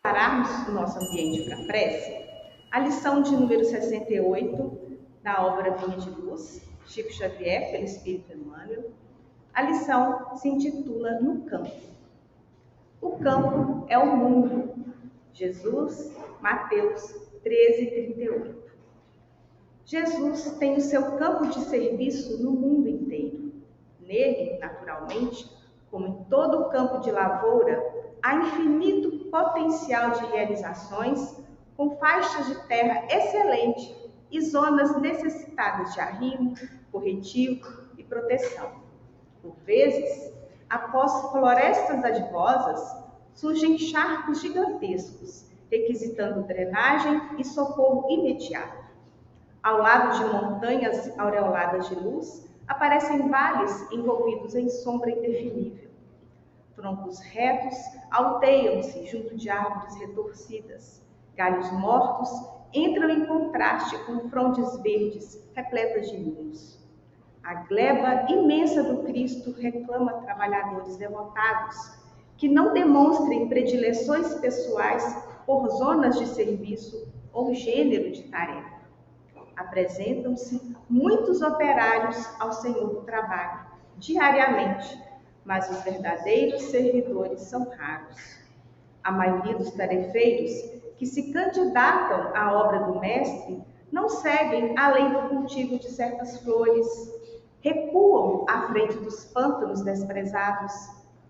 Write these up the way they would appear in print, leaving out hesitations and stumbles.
Prepararmos o nosso ambiente para a prece, a lição de número 68 da obra Vinha de Luz, Chico Xavier, pelo Espírito Emmanuel. A lição se intitula No Campo. O campo é o mundo. Jesus, Mateus 13:38. Jesus tem o seu campo de serviço no mundo inteiro. Nele, naturalmente, como em todo o campo de lavoura, há infinito potencial de realizações, com faixas de terra excelente e zonas necessitadas de arrimo, corretivo e proteção. Por vezes, após florestas advosas, surgem charcos gigantescos, requisitando drenagem e socorro imediato. Ao lado de montanhas aureoladas de luz, aparecem vales envolvidos em sombra indefinível. Troncos retos alteiam-se junto de árvores retorcidas. Galhos mortos entram em contraste com frondes verdes repletas de ninhos. A gleba imensa do Cristo reclama trabalhadores devotados que não demonstrem predileções pessoais por zonas de serviço ou gênero de tarefa. Apresentam-se muitos operários ao Senhor do trabalho, diariamente, mas os verdadeiros servidores são raros. A maioria dos tarefeiros que se candidatam à obra do Mestre não seguem além do cultivo de certas flores, recuam à frente dos pântanos desprezados,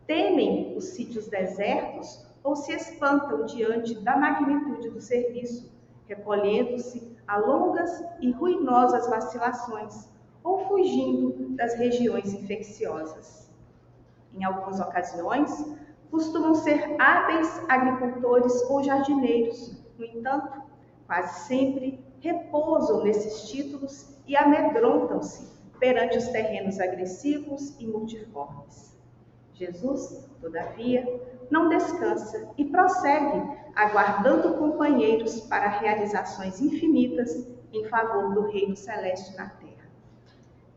temem os sítios desertos ou se espantam diante da magnitude do serviço, recolhendo-se a longas e ruinosas vacilações ou fugindo das regiões infecciosas. Em algumas ocasiões, costumam ser hábeis agricultores ou jardineiros. No entanto, quase sempre repousam nesses títulos e amedrontam-se perante os terrenos agressivos e multiformes. Jesus, todavia, não descansa e prossegue, aguardando companheiros para realizações infinitas em favor do reino celeste na terra.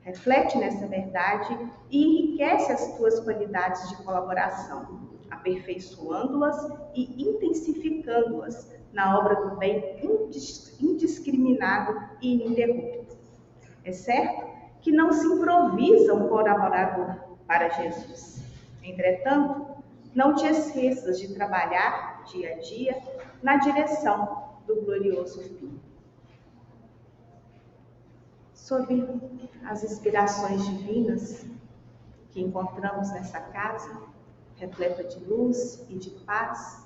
Reflete nessa verdade e enriquece as tuas qualidades de colaboração, aperfeiçoando-as e intensificando-as na obra do bem indiscriminado e ininterrupto. É certo que não se improvisa um colaborador para Jesus. Entretanto, não te esqueças de trabalhar dia a dia na direção do glorioso fim. Sob as inspirações divinas que encontramos nessa casa, repleta de luz e de paz,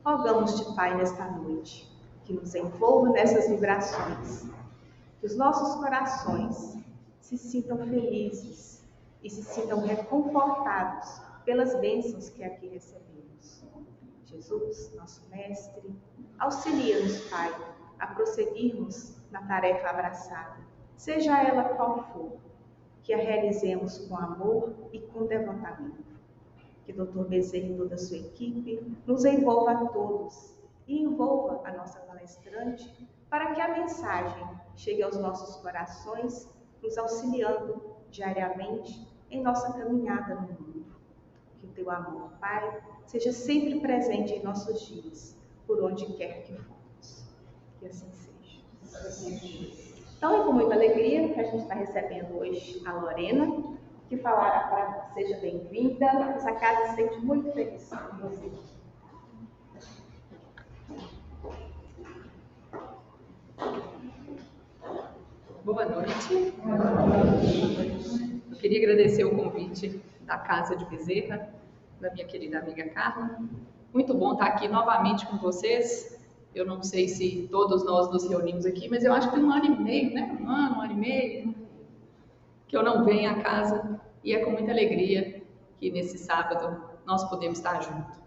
rogamos-te, Pai, nesta noite, que nos envolva nessas vibrações, que os nossos corações se sintam felizes e se sintam reconfortados pelas bênçãos que aqui recebemos. Jesus, nosso Mestre, auxilia-nos, Pai, a prosseguirmos na tarefa abraçada, seja ela qual for, que a realizemos com amor e com devotamento. Que Dr. Bezerra e toda a sua equipe nos envolva a todos e envolva a nossa palestrante para que a mensagem chegue aos nossos corações, nos auxiliando diariamente em nossa caminhada no mundo. Que o teu amor, Pai, seja sempre presente em nossos dias, por onde quer que formos. Que assim seja. Então é com muita alegria que a gente está recebendo hoje a Lorena, que falará para nós. Seja bem-vinda, essa casa se sente muito feliz com você. Boa noite. Eu queria agradecer o convite da Casa de Bezerra, da minha querida amiga Carla. Muito bom estar aqui novamente com vocês. Eu não sei se todos nós nos reunimos aqui, mas eu acho que tem 1 ano e meio, né? 1 ano e meio, que eu não venho à casa, e é com muita alegria que nesse sábado nós podemos estar juntos.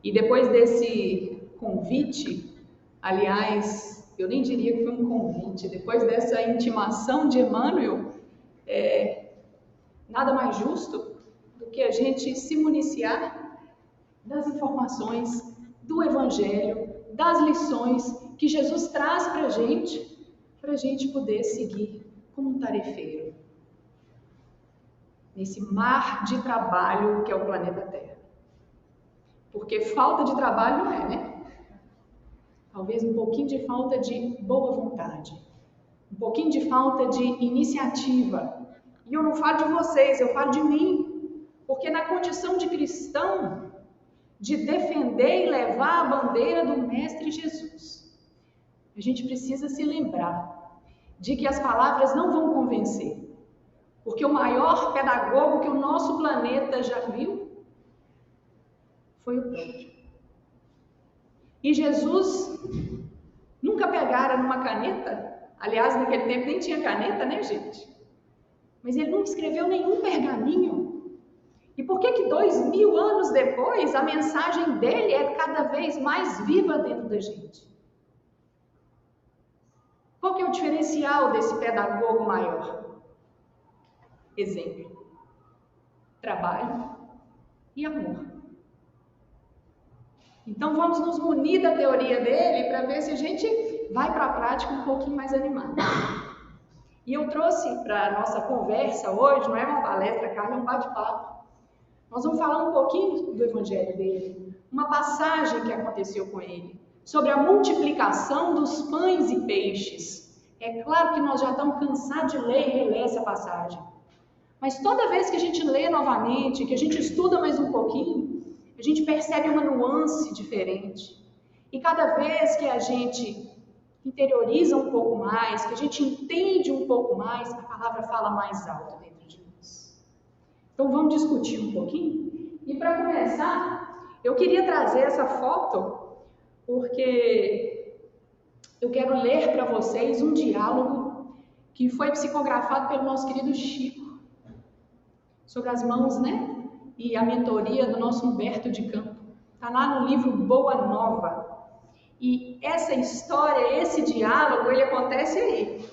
E depois desse convite, aliás, eu nem diria que foi um convite, depois dessa intimação de Emmanuel, nada mais justo do que a gente se municiar das informações do Evangelho, das lições que Jesus traz para a gente poder seguir como um tarefeiro nesse mar de trabalho que é o planeta Terra. Porque falta de trabalho não é, né? talvez um pouquinho de falta de boa vontade, um pouquinho de falta de iniciativa. E eu não falo de vocês, eu falo de mim, porque na condição de cristão, de defender e levar a bandeira do Mestre Jesus, a gente precisa se lembrar de que as palavras não vão convencer, porque o maior pedagogo que o nosso planeta já viu foi o próprio. E Jesus nunca pegara numa caneta, aliás, naquele tempo nem tinha caneta, né, gente? Mas ele nunca escreveu nenhum pergaminho. E por que 2000 anos depois a mensagem dele é cada vez mais viva dentro da gente? Qual que é o diferencial desse pedagogo maior? Exemplo: trabalho e amor. Então vamos nos munir da teoria dele para ver se a gente vai para a prática um pouquinho mais animado. E eu trouxe para a nossa conversa hoje, não é uma palestra, Carla, é um bate-papo. Nós vamos falar um pouquinho do evangelho dele, uma passagem que aconteceu com ele, sobre a multiplicação dos pães e peixes. É claro que nós já estamos cansados de ler e reler essa passagem. Mas toda vez que a gente lê novamente, que a gente estuda mais um pouquinho, a gente percebe uma nuance diferente. E cada vez que a gente interioriza um pouco mais, que a gente entende um pouco mais, a palavra fala mais alto dentro de nós. Então vamos discutir um pouquinho? E para começar, eu queria trazer essa foto, porque eu quero ler para vocês um diálogo que foi psicografado pelo nosso querido Chico, sobre as mãos, né? E a mentoria do nosso Humberto de Campos. Está lá no livro Boa Nova. E essa história, esse diálogo, ele acontece aí.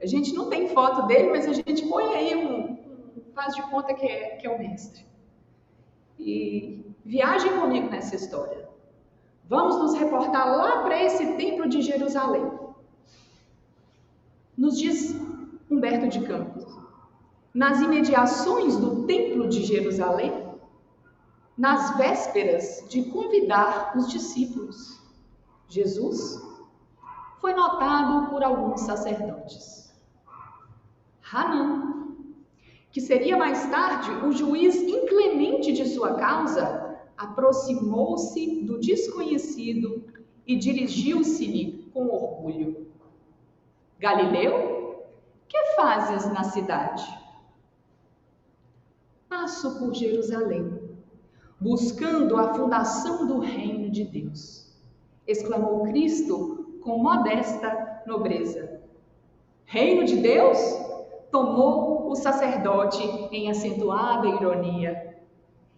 A gente não tem foto dele, mas a gente põe aí faz de conta que é o mestre. E viajem comigo nessa história. Vamos nos reportar lá para esse templo de Jerusalém. Nos diz Humberto de Campos. Nas imediações do templo de Jerusalém, nas vésperas de convidar os discípulos, Jesus foi notado por alguns sacerdotes. Hanan, que seria mais tarde o juiz inclemente de sua causa, aproximou-se do desconhecido e dirigiu-se-lhe com orgulho. Galileu, que fazes na cidade? Passo por Jerusalém, buscando a fundação do reino de Deus, exclamou Cristo com modesta nobreza. Reino de Deus? Tomou o sacerdote em acentuada ironia.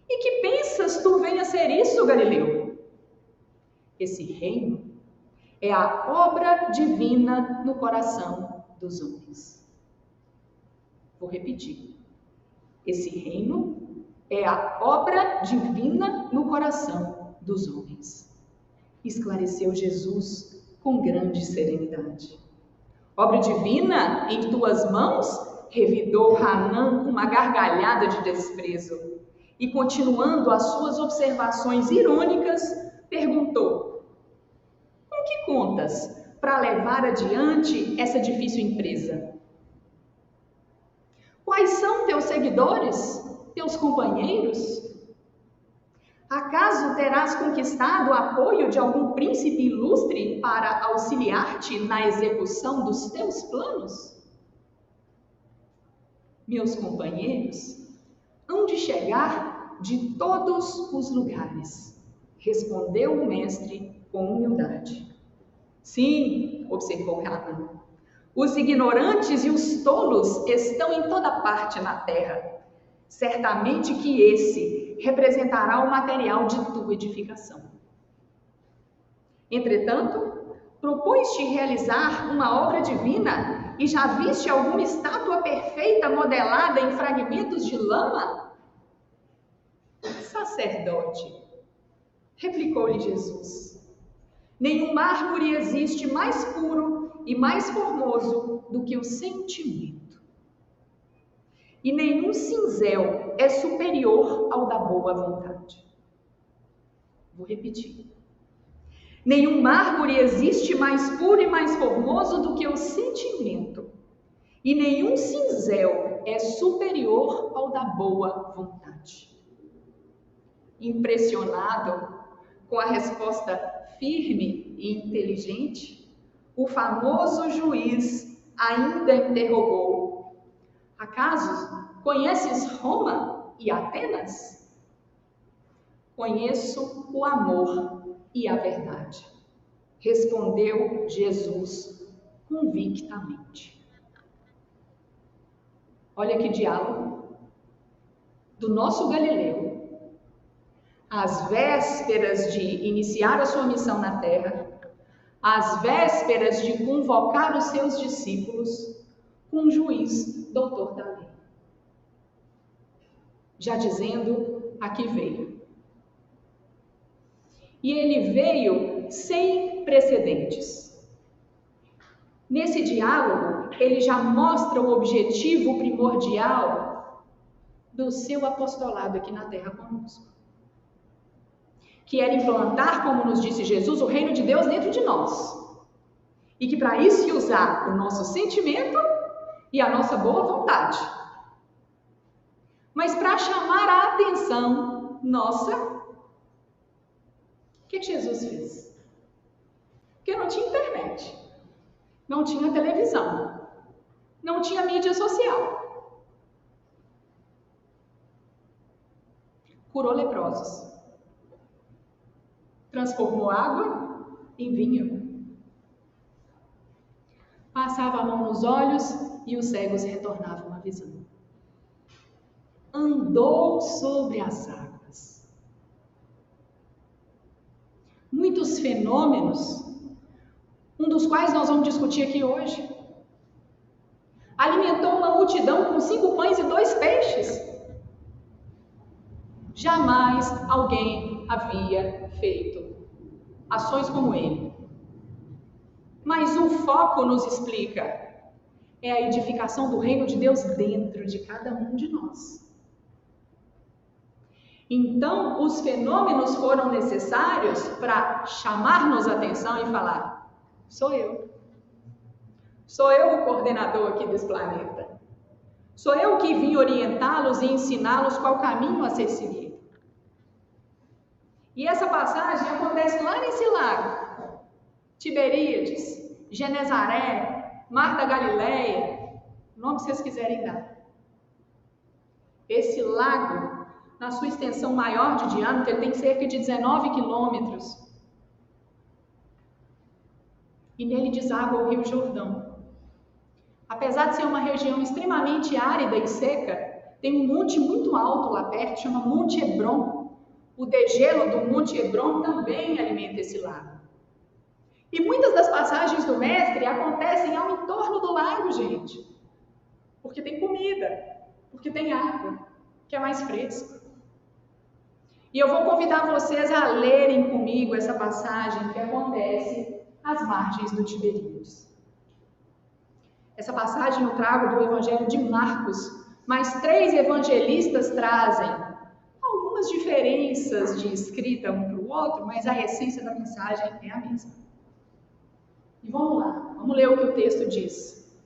E que pensas tu venha ser isso, Galileu? Esse reino é a obra divina no coração dos homens. Vou repetir. Esse reino é a obra divina no coração dos homens, esclareceu Jesus com grande serenidade. Obra divina em tuas mãos? Revidou Hanan com uma gargalhada de desprezo e, continuando as suas observações irônicas, perguntou: com que contas para levar adiante essa difícil empresa? Quais são teus seguidores, teus companheiros? Acaso terás conquistado o apoio de algum príncipe ilustre para auxiliar-te na execução dos teus planos? Meus companheiros hão de chegar de todos os lugares, respondeu o mestre com humildade. Sim, observou Hanan. Os ignorantes e os tolos estão em toda parte na terra. Certamente que esse representará o material de tua edificação. Entretanto, propões-te realizar uma obra divina e já viste alguma estátua perfeita modelada em fragmentos de lama? Sacerdote, replicou-lhe Jesus, nenhum mármore existe mais puro e mais formoso do que o sentimento. E nenhum cinzel é superior ao da boa vontade. Vou repetir. Nenhum mármore existe mais puro e mais formoso do que o sentimento, e nenhum cinzel é superior ao da boa vontade. Impressionado com a resposta firme e inteligente, o famoso juiz ainda interrogou: acaso conheces Roma e Atenas? Conheço o amor e a verdade, respondeu Jesus convictamente. Olha que diálogo do nosso Galileu, às vésperas de iniciar a sua missão na terra, às vésperas de convocar os seus discípulos, com um juiz doutor da lei, já dizendo: aqui veio. E ele veio sem precedentes. Nesse diálogo, ele já mostra o objetivo primordial do seu apostolado aqui na terra conosco, que era implantar, como nos disse Jesus, o reino de Deus dentro de nós. E que para isso ia usar o nosso sentimento e a nossa boa vontade. Mas para chamar a atenção nossa, o que Jesus fez? Porque não tinha internet, não tinha televisão, não tinha mídia social. Curou leprosos, transformou água em vinho, passava a mão nos olhos e os cegos retornavam à visão. Andou sobre as águas. Muitos fenômenos, um dos quais nós vamos discutir aqui hoje. Alimentou uma multidão com 5 pães e 2 peixes. Jamais alguém havia feito ações como ele. Mas o foco nos explica, é a edificação do reino de Deus dentro de cada um de nós. Então, os fenômenos foram necessários para chamar-nos a atenção e falar: sou eu. Sou eu o coordenador aqui desse planeta. Sou eu que vim orientá-los e ensiná-los qual caminho a ser seguido. E essa passagem acontece lá nesse lago. Tiberíades, Genezaré, Mar da Galileia, o nome que vocês quiserem dar. Esse lago, na sua extensão maior de diâmetro, ele tem cerca de 19 quilômetros. E nele deságua o Rio Jordão. Apesar de ser uma região extremamente árida e seca, tem um monte muito alto lá perto, chama Monte Hebron. O degelo do Monte Hebron também alimenta esse lago. E muitas das passagens do Mestre acontecem ao entorno do lago, gente. Porque tem comida, porque tem água, que é mais fresco. E eu vou convidar vocês a lerem comigo essa passagem que acontece às margens do Tiberíades. Essa passagem eu trago do Evangelho de Marcos, mas 3 evangelistas trazem algumas diferenças de escrita um para o outro, mas a essência da mensagem é a mesma. E vamos lá, vamos ler o que o texto diz.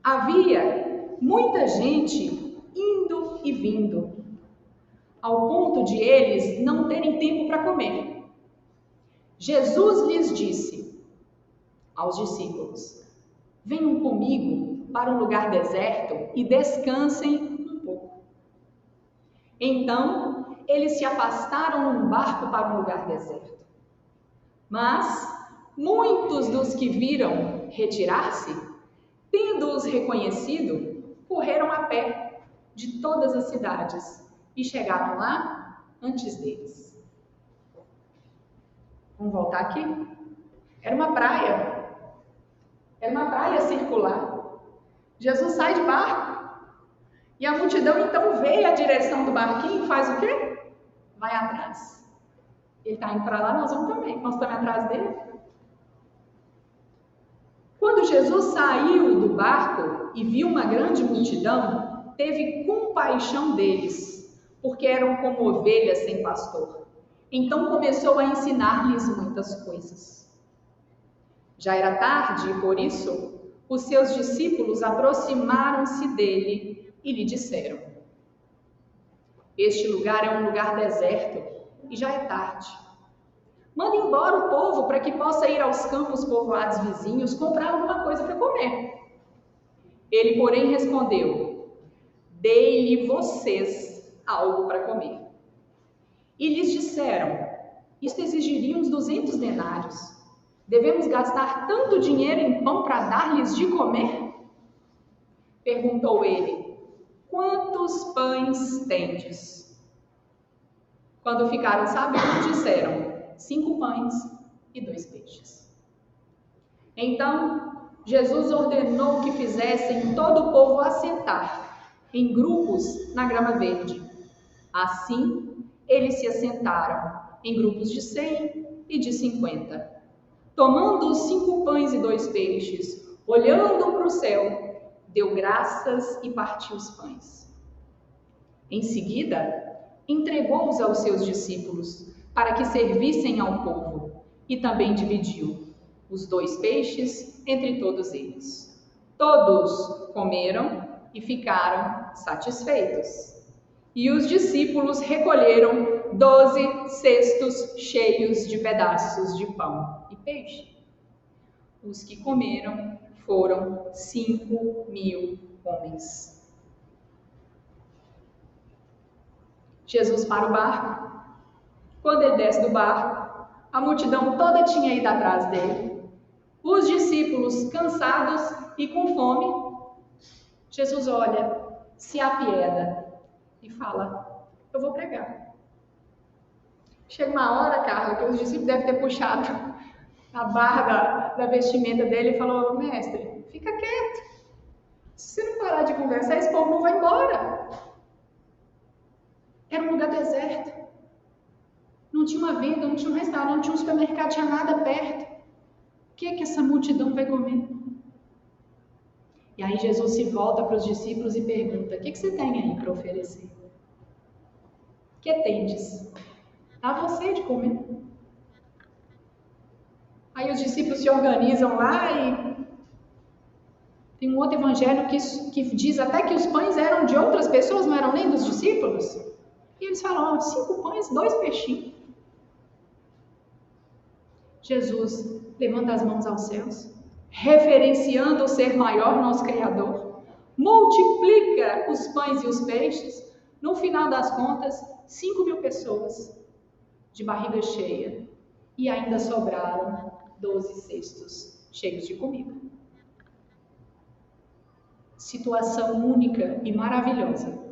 Havia muita gente indo e vindo, ao ponto de eles não terem tempo para comer. Jesus lhes disse aos discípulos: venham comigo para um lugar deserto e descansem um pouco. Então, eles se afastaram num barco para um lugar deserto. Mas muitos dos que viram retirar-se, tendo-os reconhecido, correram a pé de todas as cidades e chegaram lá antes deles. Vamos voltar aqui? Era uma praia circular. Jesus sai de barco e a multidão então vê a direção do barquinho e faz o quê? Vai atrás. Ele está indo para lá, nós vamos também. Nós estamos atrás dele. Quando Jesus saiu do barco e viu uma grande multidão, teve compaixão deles, porque eram como ovelhas sem pastor. Então começou a ensinar-lhes muitas coisas. Já era tarde e, por isso, os seus discípulos aproximaram-se dele e lhe disseram: este lugar é um lugar deserto e já é tarde. Manda embora o povo para que possa ir aos campos povoados vizinhos comprar alguma coisa para comer. Ele, porém, respondeu: dei-lhe vocês algo para comer. E lhes disseram: isto exigiria uns 200 denários. Devemos gastar tanto dinheiro em pão para dar-lhes de comer? Perguntou ele: quantos pães tendes? Quando ficaram sabendo, disseram: 5 pães e 2 peixes. Então, Jesus ordenou que fizessem todo o povo assentar em grupos na grama verde. Assim, eles se assentaram em grupos de 100 e de 50. Tomando os 5 pães e 2 peixes, olhando para o céu, deu graças e partiu os pães. Em seguida, entregou-os aos seus discípulos para que servissem ao povo, e também dividiu os 2 peixes entre todos eles. Todos comeram e ficaram satisfeitos. E os discípulos recolheram 12 cestos cheios de pedaços de pão e peixe. Os que comeram foram 5.000 homens. Jesus para o barco. Quando ele desce do barco, a multidão toda tinha ido atrás dele. Os discípulos, cansados e com fome, Jesus olha, se apieda e fala: eu vou pregar. Chega uma hora, Carla, que os discípulos devem ter puxado a barra da vestimenta dele e falou: mestre, fica quieto. Se você não parar de conversar, esse povo não vai embora. Era um lugar deserto. Não tinha uma venda, não tinha um restaurante, não tinha um supermercado, não tinha nada perto. O que essa multidão vai comer? E aí Jesus se volta para os discípulos e pergunta: o que você tem aí para oferecer? O que tendes? Dá você de comer. Aí os discípulos se organizam lá e tem um outro evangelho que diz até que os pães eram de outras pessoas, não eram nem dos discípulos. E eles falam: 5 pães, 2 peixinhos. Jesus levanta as mãos aos céus, referenciando o ser maior, nosso Criador, multiplica os pães e os peixes. No final das contas, 5.000 pessoas de barriga cheia, e ainda sobraram 12 cestos cheios de comida. Situação única e maravilhosa.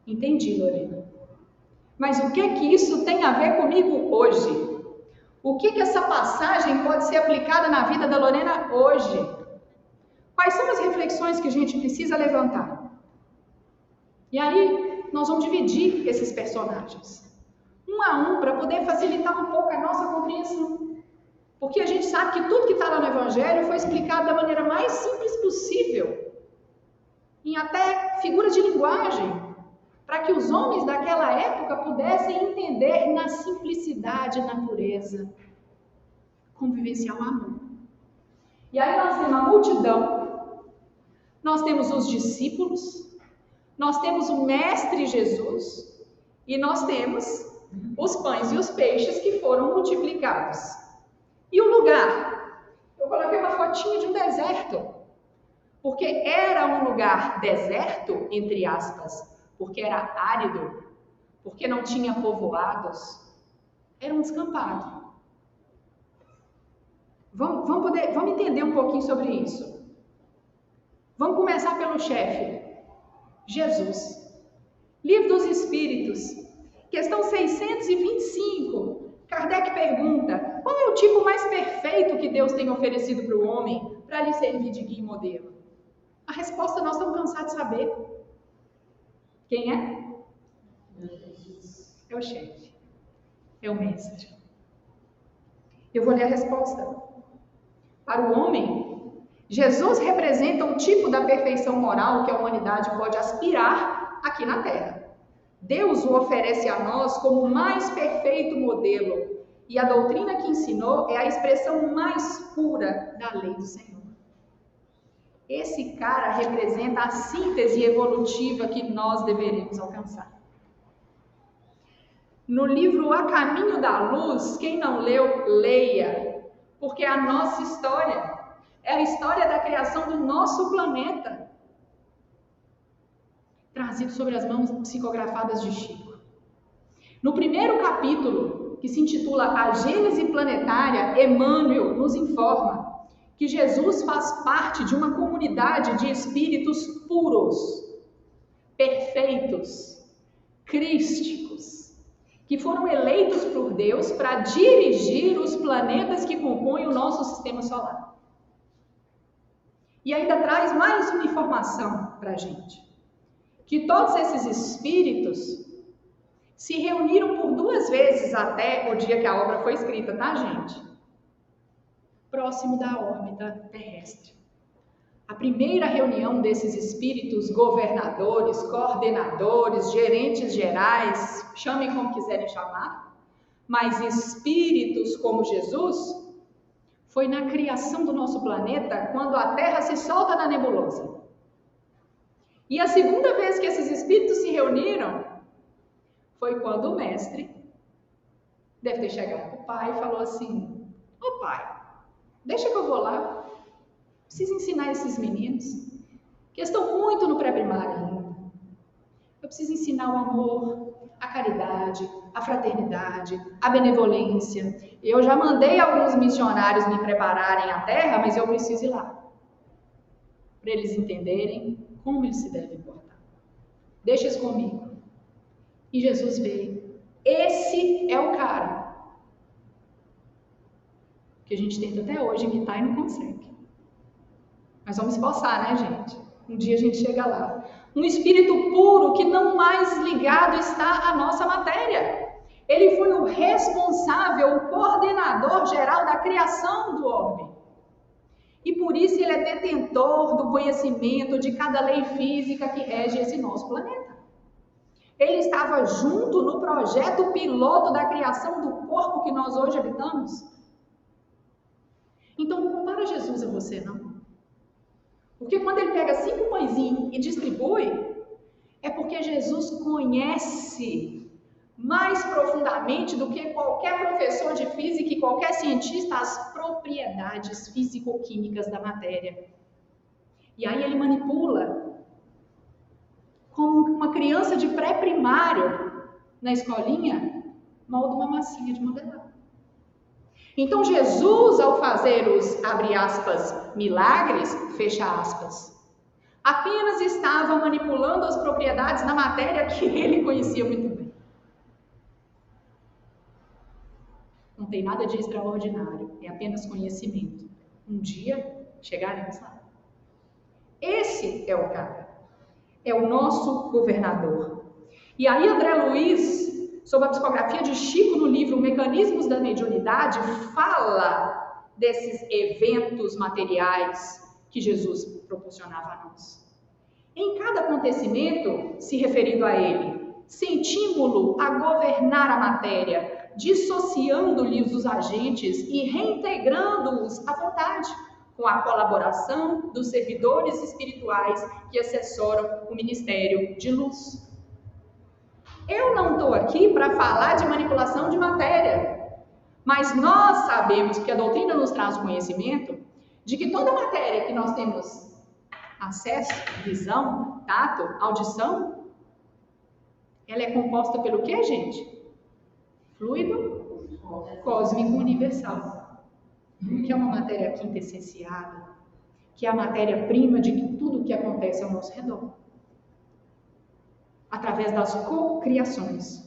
Entendi, Lorena. Mas o que é que isso tem a ver comigo hoje? O que essa passagem pode ser aplicada na vida da Lorena hoje? Quais são as reflexões que a gente precisa levantar? E aí, nós vamos dividir esses personagens, um a um, para poder facilitar um pouco a nossa compreensão. Porque a gente sabe que tudo que está lá no Evangelho foi explicado da maneira mais simples possível, em até figuras de linguagem, para que os homens daquela época pudessem entender na simplicidade, na pureza, como vivenciar o amor. E aí nós temos a multidão, nós temos os discípulos, nós temos o Mestre Jesus e nós temos os pães e os peixes que foram multiplicados. E o lugar? Eu coloquei uma fotinha de um deserto, porque era um lugar deserto, entre aspas, porque era árido, porque não tinha povoados, era um descampado. Vamos entender um pouquinho sobre isso. Vamos começar pelo chefe, Jesus. Livro dos Espíritos, questão 625. Kardec pergunta: qual é o tipo mais perfeito que Deus tem oferecido para o homem para lhe servir de guia e modelo? A resposta nós estamos cansados de saber. Quem é? É o chefe. É o mestre. Eu vou ler a resposta. Para o homem, Jesus representa um tipo da perfeição moral que a humanidade pode aspirar aqui na Terra. Deus o oferece a nós como o mais perfeito modelo, e a doutrina que ensinou é a expressão mais pura da lei do Senhor. Esse cara representa a síntese evolutiva que nós deveremos alcançar. No livro A Caminho da Luz, quem não leu, leia, porque a nossa história é a história da criação do nosso planeta, trazido sobre as mãos psicografadas de Chico. No primeiro capítulo, que se intitula A Gênese Planetária, Emmanuel nos informa que Jesus faz parte de uma comunidade de espíritos puros, perfeitos, crísticos, que foram eleitos por Deus para dirigir os planetas que compõem o nosso sistema solar. E ainda traz mais uma informação para a gente, que todos esses espíritos se reuniram por 2 vezes até o dia que a obra foi escrita, tá, gente? Próximo da órbita terrestre. A primeira reunião desses espíritos governadores, coordenadores, gerentes gerais, chamem como quiserem chamar, mas espíritos como Jesus, foi na criação do nosso planeta, quando a Terra se solta na nebulosa. E a segunda vez que esses espíritos se reuniram foi quando o mestre deve ter chegado para o pai e falou assim: ô pai, deixa que eu vou lá, preciso ensinar esses meninos, que estão muito no pré-primário ainda. Eu preciso ensinar o amor, a caridade, a fraternidade, a benevolência. Eu já mandei alguns missionários me prepararem a terra, mas eu preciso ir lá, para eles entenderem como eles se devem portar. Deixa isso comigo. E Jesus veio. Esse é o cara que a gente tenta até hoje imitar e não consegue. Mas vamos esforçar, né, gente? Um dia a gente chega lá. Um espírito puro que não mais ligado está à nossa matéria. Ele foi o responsável, o coordenador geral da criação do homem. E por isso ele é detentor do conhecimento de cada lei física que rege esse nosso planeta. Ele estava junto no projeto piloto da criação do corpo que nós hoje habitamos. Então não compara Jesus a você, não. Porque quando ele pega 5 pãezinhos e distribui, é porque Jesus conhece mais profundamente do que qualquer professor de física e qualquer cientista as propriedades físico-químicas da matéria. E aí ele manipula, como uma criança de pré-primário na escolinha, molda uma massinha de modelar. Então Jesus, ao fazer os, abre aspas, milagres, fecha aspas, apenas estava manipulando as propriedades da matéria que ele conhecia muito bem. Não tem nada de extraordinário, é apenas conhecimento. Um dia chegaremos lá. Esse é o cara, é o nosso governador. E aí André Luiz, sob a psicografia de Chico no livro Mecanismos da Mediunidade, fala desses eventos materiais que Jesus proporcionava a nós. Em cada acontecimento, se referindo a ele, sentimos-lo a governar a matéria, dissociando-lhes os agentes e reintegrando-os à vontade, com a colaboração dos servidores espirituais que assessoram o ministério de luz. Eu não estou aqui para falar de manipulação de matéria, mas nós sabemos, porque a doutrina nos traz o conhecimento, de que toda matéria que nós temos acesso, visão, tato, audição, ela é composta pelo que, gente? Fluido cósmico universal, que é uma matéria quintessenciada, que é a matéria-prima de tudo que acontece ao nosso redor, através das cocriações.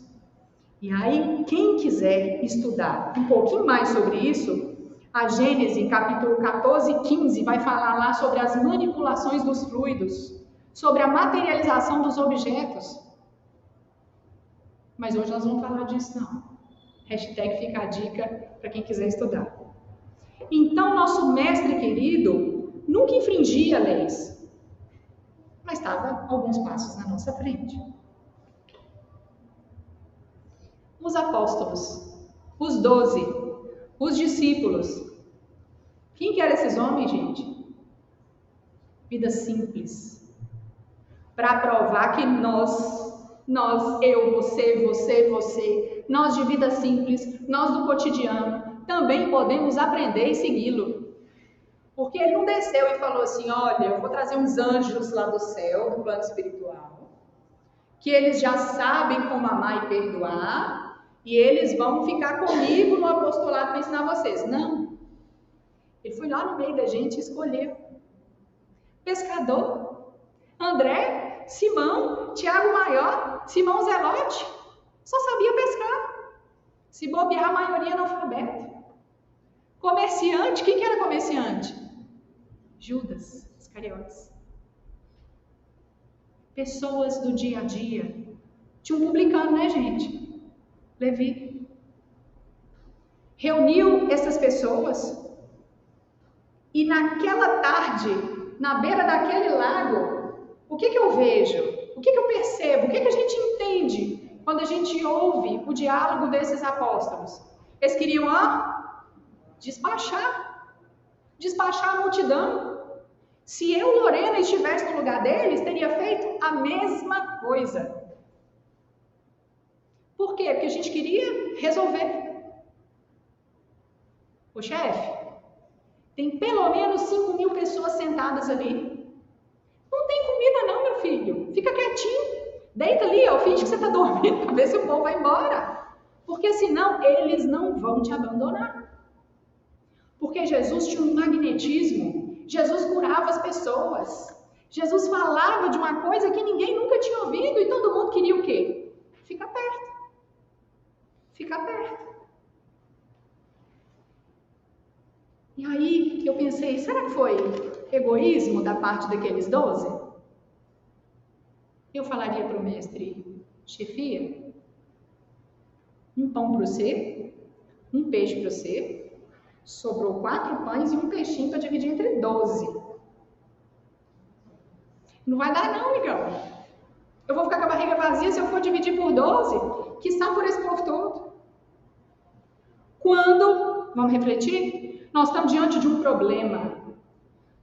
E aí, quem quiser estudar um pouquinho mais sobre isso, a Gênese, capítulo 14 e 15, vai falar lá sobre as manipulações dos fluidos, sobre a materialização dos objetos. Mas hoje nós vamos falar disso não. Hashtag fica a dica para quem quiser estudar. Então, nosso mestre querido nunca infringia leis, mas estava alguns passos na nossa frente. Os apóstolos, os 12, os discípulos. Quem que eram esses homens, gente? Vida simples. Para provar que nós, eu, você, nós de vida simples, nós do cotidiano, também podemos aprender e segui-lo. Porque ele não desceu e falou assim, olha, eu vou trazer uns anjos lá do céu, do plano espiritual, que eles já sabem como amar e perdoar, e eles vão ficar comigo no apostolado para ensinar vocês. Não. Ele foi lá no meio da gente e escolheu. Pescador, André, Simão, Tiago Maior, Simão Zelote, só sabia pescar. Se bobear, a maioria analfabeto. Comerciante, quem que era comerciante? Judas Iscariotes. Pessoas do dia a dia. Tinha um publicano, né, gente? Levi. Reuniu essas pessoas e naquela tarde, na beira daquele lago, o que eu vejo? O que eu percebo? O que a gente entende quando a gente ouve o diálogo desses apóstolos? Eles queriam despachar a multidão. Se eu, Lorena, estivesse no lugar deles, teria feito a mesma coisa. Por quê? Porque a gente queria resolver. Ô chefe, tem pelo menos 5.000 pessoas sentadas ali. Não tem comida não, meu filho. Fica quietinho. Deita ali, finge que você está dormindo para ver se o povo vai embora. Porque senão eles não vão te abandonar. Porque Jesus tinha um magnetismo. Jesus curava as pessoas. Jesus falava de uma coisa que ninguém nunca tinha ouvido e todo mundo queria o quê? Ficar perto. Ficar perto. E aí eu pensei, será que foi egoísmo da parte daqueles 12? Eu falaria para o mestre, chefia, um pão para você, um peixe para você, sobrou 4 pães e um peixinho para dividir entre 12. Não vai dar não, amigão. Eu vou ficar com a barriga vazia se eu for dividir por 12, quiçá por esse povo todo. Quando, vamos refletir, nós estamos diante de um problema.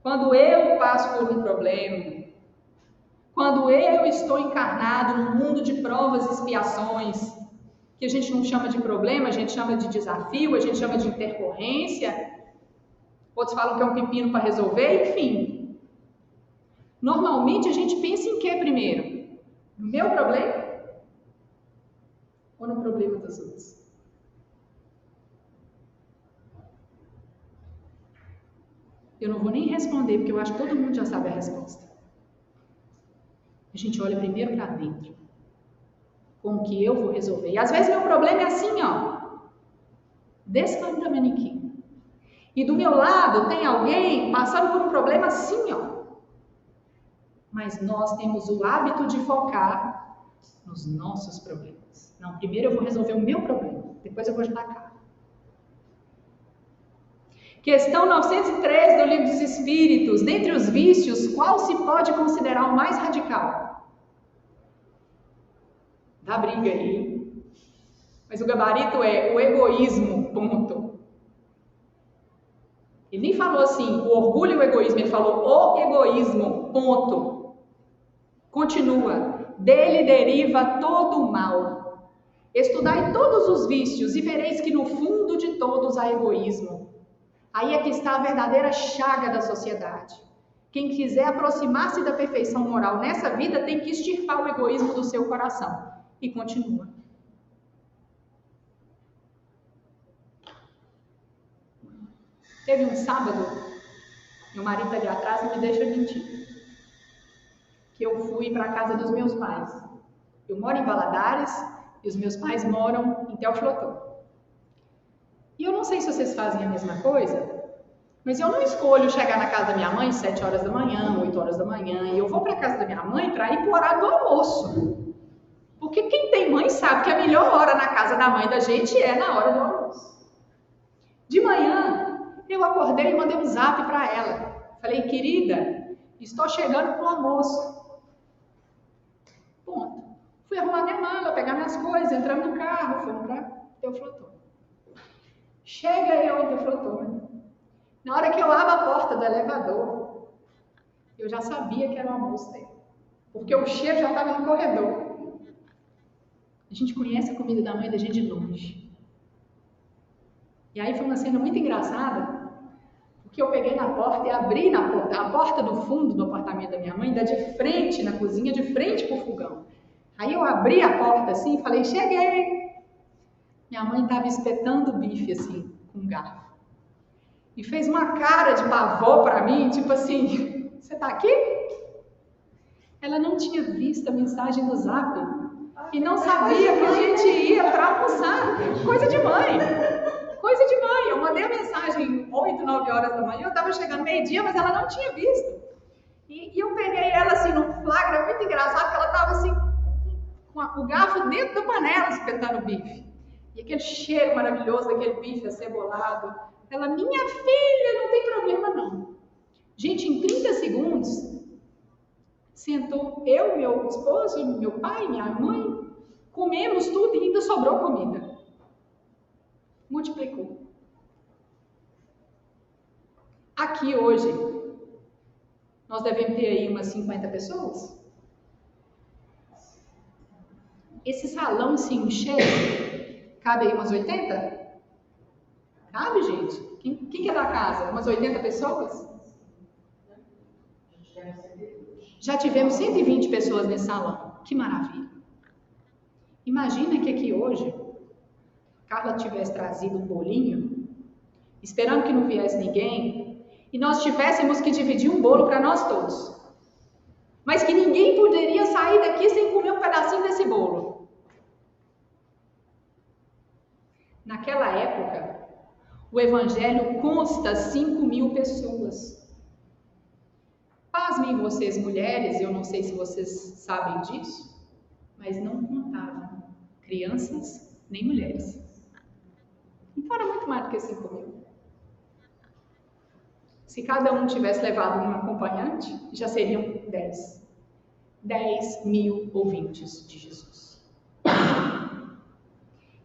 Quando eu passo por um problema, quando eu estou encarnado num mundo de provas e expiações, que a gente não chama de problema, a gente chama de desafio, a gente chama de intercorrência, outros falam que é um pepino para resolver, enfim. Normalmente a gente pensa em quê primeiro? No meu problema ou no problema dos outros? Eu não vou nem responder, porque eu acho que todo mundo já sabe a resposta. A gente olha primeiro para dentro. Como que eu vou resolver? E às vezes meu problema é assim, desse tamanho da manequim. E do meu lado tem alguém passando por um problema assim, Mas nós temos o hábito de focar nos nossos problemas. Não, primeiro eu vou resolver o meu problema, depois eu vou ajudar cá. Questão 903 do Livro dos Espíritos. Dentre os vícios, qual se pode considerar o mais radical? Dá briga aí. Mas o gabarito é o egoísmo, ponto. Ele nem falou assim, o orgulho e o egoísmo, ele falou o egoísmo, ponto. Continua. Dele deriva todo o mal. Estudai todos os vícios e vereis que no fundo de todos há egoísmo. Aí é que está a verdadeira chaga da sociedade. Quem quiser aproximar-se da perfeição moral nessa vida tem que extirpar o egoísmo do seu coração. E continua. Teve um sábado, meu marido ali atrás não me deixa mentir, que eu fui para a casa dos meus pais. Eu moro em Valadares e os meus pais moram em Teoflotão. E eu não sei se vocês fazem a mesma coisa, mas eu não escolho chegar na casa da minha mãe 7 horas da manhã, 8 horas da manhã, e eu vou para a casa da minha mãe para ir para o horário do almoço. Porque quem tem mãe sabe que a melhor hora na casa da mãe da gente é na hora do almoço. De manhã, eu acordei e mandei um zap para ela. Falei, querida, estou chegando para o almoço. Ponto. Fui arrumar minha mala, pegar minhas coisas, entramos no carro, fomos para Teoflotone. Chega eu em Teoflotone. Na hora que eu abro a porta do elevador, eu já sabia que era uma moça dele, porque o cheiro já estava no corredor. A gente conhece a comida da mãe da gente de longe. E aí foi uma cena muito engraçada, porque eu peguei na porta e abri a porta do fundo do apartamento da minha mãe, ainda de frente na cozinha, de frente para o fogão. Aí eu abri a porta assim e falei, cheguei! Minha mãe estava espetando o bife assim, com um garfo. E fez uma cara de pavor para mim, tipo assim, você tá aqui? Ela não tinha visto a mensagem do Zap e não sabia que a gente ia para almoçar. Coisa de mãe. Coisa de mãe. Eu mandei a mensagem 8, 9 horas da manhã, eu estava chegando meio-dia, mas ela não tinha visto. E eu peguei ela assim num flagra muito engraçado, que ela estava assim, com o garfo dentro da panela, espetando o bife. E aquele cheiro maravilhoso daquele bife acebolado. Ela, minha filha, não tem problema não. Gente, em 30 segundos, sentou eu, meu esposo, meu pai, minha mãe, comemos tudo e ainda sobrou comida. Multiplicou. Aqui hoje, nós devemos ter aí umas 50 pessoas. Esse salão se encher, cabe aí umas 80? Cabe, gente? Quem é da casa? Umas 80 pessoas? Já tivemos 120 pessoas nesse salão. Que maravilha. Imagina que aqui hoje, Carla tivesse trazido um bolinho, esperando que não viesse ninguém, e nós tivéssemos que dividir um bolo para nós todos. Mas que ninguém poderia sair daqui sem comer um pedacinho desse bolo. Naquela época, o evangelho consta 5.000 pessoas. Pasmem vocês, mulheres, eu não sei se vocês sabem disso, mas não contavam crianças nem mulheres. Então era muito mais do que 5.000. Se cada um tivesse levado um acompanhante, já seriam 10. 10.000 ouvintes de Jesus.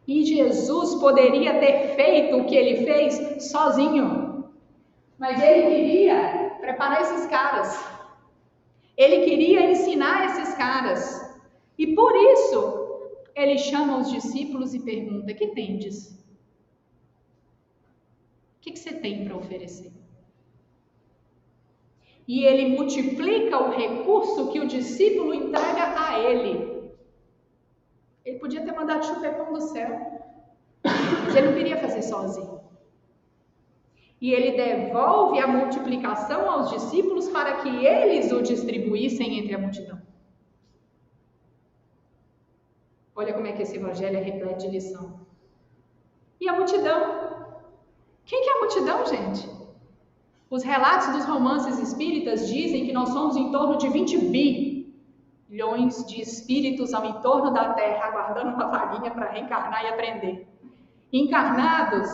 E Jesus poderia ter feito o que ele fez sozinho. Mas ele queria preparar esses caras. Ele queria ensinar esses caras. E por isso, ele chama os discípulos e pergunta, que tendes? O que você tem para oferecer? E ele multiplica o recurso que o discípulo entrega a ele. Ele podia ter mandado chupetão do céu, mas ele não queria fazer sozinho. E ele devolve a multiplicação aos discípulos para que eles o distribuíssem entre a multidão. Olha como é que esse evangelho é repleto de lição. E a multidão? Quem que é a multidão, gente? Os relatos dos romances espíritas dizem que nós somos em torno de 20 bilhões de espíritos ao entorno da Terra, aguardando uma vaguinha para reencarnar e aprender. Encarnados,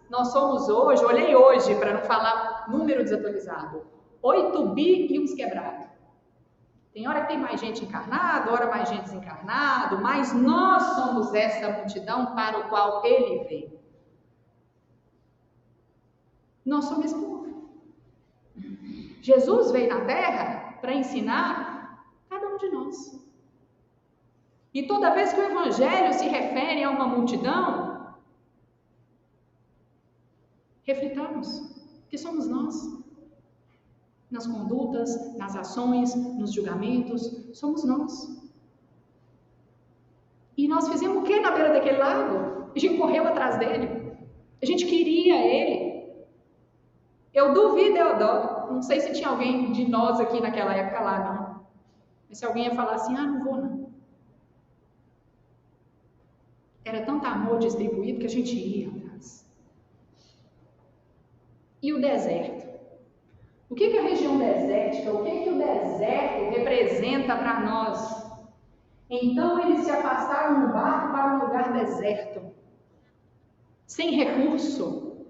nós somos hoje, olhei hoje, para não falar número desatualizado, 8 bi e uns quebrados. Tem hora que tem mais gente encarnada, hora mais gente desencarnada, mas nós somos essa multidão para o qual ele veio. Nós somos esse povo. Jesus veio na Terra para ensinar cada um de nós. E toda vez que o Evangelho se refere a uma multidão, reflitamos que somos nós. Nas condutas, nas ações, nos julgamentos, somos nós. E nós fizemos o que na beira daquele lago? A gente correu atrás dele. A gente queria ele. Eu duvido, Eudó, não sei se tinha alguém de nós aqui naquela época lá, não. Mas se alguém ia falar assim, não vou não. Era tanto amor distribuído que a gente ia atrás. E o deserto? O que é a região desértica? O que o deserto representa para nós? Então eles se afastaram no barco para um lugar deserto, sem recurso,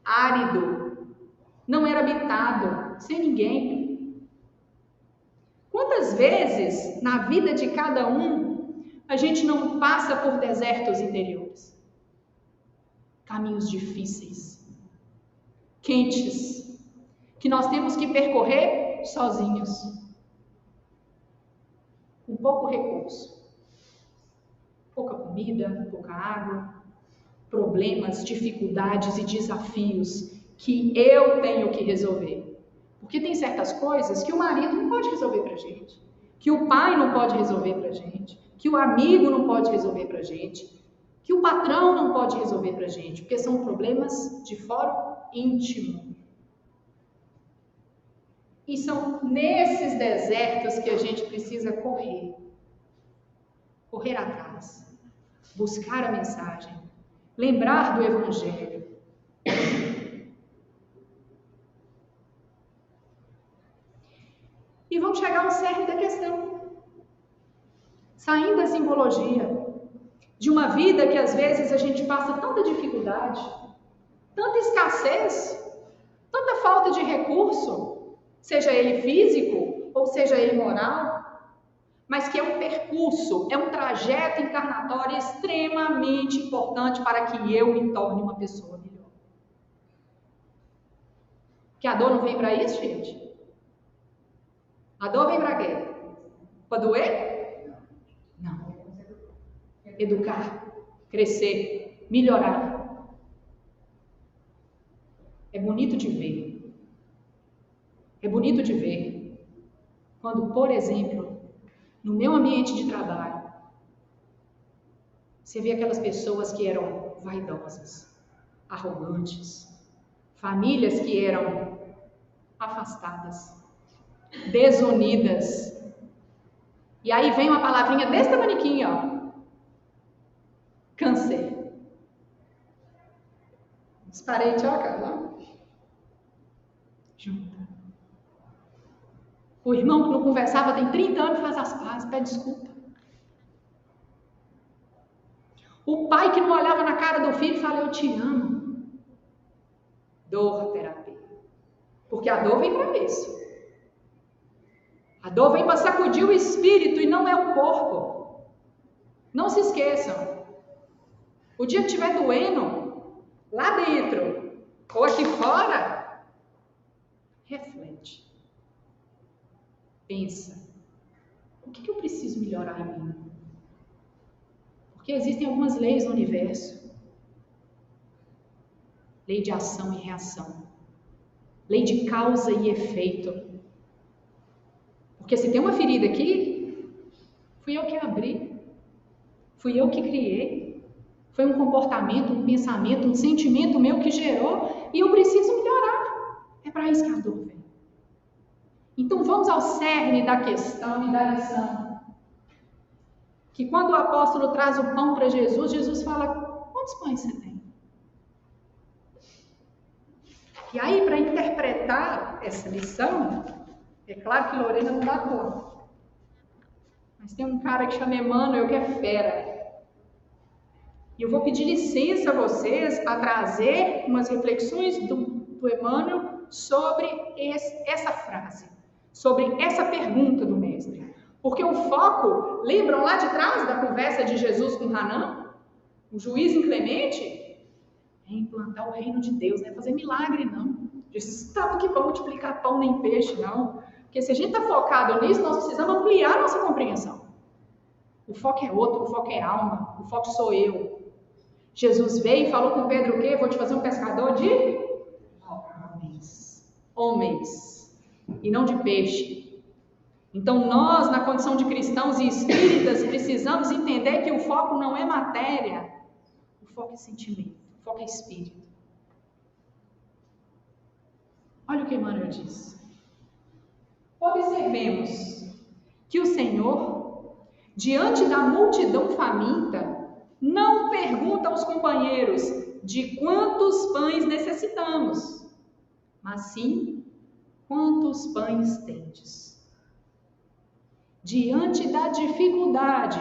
árido, não era habitado, sem ninguém. Quantas vezes na vida de cada um a gente não passa por desertos interiores, caminhos difíceis, quentes, que nós temos que percorrer sozinhos, com pouco recurso, pouca comida, pouca água, problemas, dificuldades e desafios que eu tenho que resolver. Porque tem certas coisas que o marido não pode resolver pra gente, que o pai não pode resolver pra gente, que o amigo não pode resolver pra gente, que o patrão não pode resolver pra gente, porque são problemas de fórum íntimo. E são nesses desertos que a gente precisa correr atrás, buscar a mensagem, lembrar do Evangelho. E vamos chegar ao cerne da questão. Saindo da simbologia de uma vida que às vezes a gente passa tanta dificuldade, tanta escassez, tanta falta de recurso, seja ele físico ou seja ele moral, mas que é um percurso, é um trajeto encarnatório extremamente importante para que eu me torne uma pessoa melhor. Que a dor não vem para isso, gente? A dor vem para quê? Para doer? Não. Educar, crescer, melhorar. É bonito de ver. É bonito de ver quando, por exemplo, no meu ambiente de trabalho, você vê aquelas pessoas que eram vaidosas, arrogantes, famílias que eram afastadas, desunidas. E aí vem uma palavrinha desse tamaniquinho, ó. Câncer. Os parentes, ó, cara, junta. O irmão que não conversava tem 30 anos faz as pazes, pede desculpa. O pai que não olhava na cara do filho fala, eu te amo. Dor, terapia. Porque a dor vem para isso. A dor vem para sacudir o espírito e não é o corpo. Não se esqueçam. O dia que estiver doendo, lá dentro ou aqui fora, reflete. Pensa. O que eu preciso melhorar em mim? Porque existem algumas leis no universo. Lei de ação e reação. Lei de causa e efeito. Porque se tem uma ferida aqui, fui eu que abri. Fui eu que criei. Foi um comportamento, um pensamento, um sentimento meu que gerou e eu preciso melhorar. É para isso que a dor vem. Então vamos ao cerne da questão e da lição. Que quando o apóstolo traz o pão para Jesus, Jesus fala, quantos pães você tem? E aí, para interpretar essa lição, é claro que Lorena não dá conta. Mas tem um cara que chama Emmanuel, que é fera. E eu vou pedir licença a vocês para trazer umas reflexões do Emmanuel sobre essa frase, sobre essa pergunta do mestre. Porque o foco, lembram lá de trás da conversa de Jesus com Hanã? O juiz inclemente? É implantar o reino de Deus, não é fazer milagre, não. Jesus estava aqui para multiplicar pão nem peixe, não. Porque se a gente está focado nisso, nós precisamos ampliar a nossa compreensão. O foco é outro, o foco é alma, o foco sou eu. Jesus veio e falou com Pedro o quê? Vou te fazer um pescador de homens, e não de peixe. Então nós, na condição de cristãos e espíritas, precisamos entender que o foco não é matéria, o foco é sentimento, o foco é espírito. Olha o que Emmanuel diz. Observemos que o Senhor, diante da multidão faminta, não pergunta aos companheiros de quantos pães necessitamos, mas sim quantos pães tendes. Diante da dificuldade,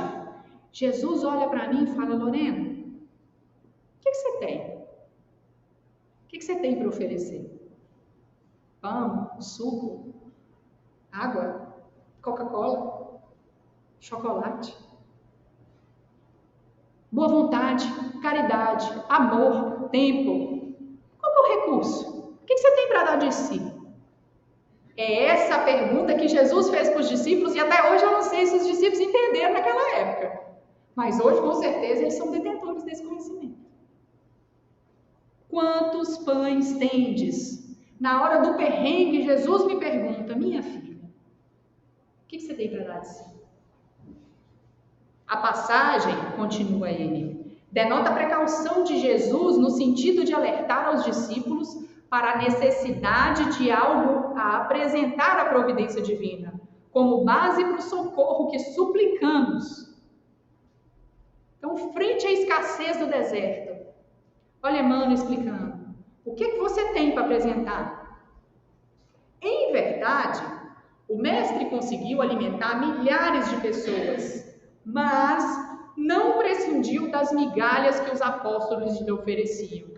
Jesus olha para mim e fala, Lorena, o que você tem? O que você tem para oferecer? Pão, suco, água, Coca-Cola, chocolate? boa vontade, caridade, amor, tempo. Qual que é o recurso? O que você tem para dar de si? É essa a pergunta que Jesus fez para os discípulos e até hoje eu não sei se os discípulos entenderam naquela época. Mas hoje, com certeza, eles são detentores desse conhecimento. Quantos pães tendes? Na hora do perrengue, Jesus me pergunta, minha filha, o que você tem para dar de si? A passagem, continua ele, denota a precaução de Jesus no sentido de alertar aos discípulos para a necessidade de algo a apresentar à providência divina, como base para o socorro que suplicamos. Então, frente à escassez do deserto, olha Emmanuel explicando, o que você tem para apresentar? Em verdade, o mestre conseguiu alimentar milhares de pessoas, mas não prescindiu das migalhas que os apóstolos lhe ofereciam.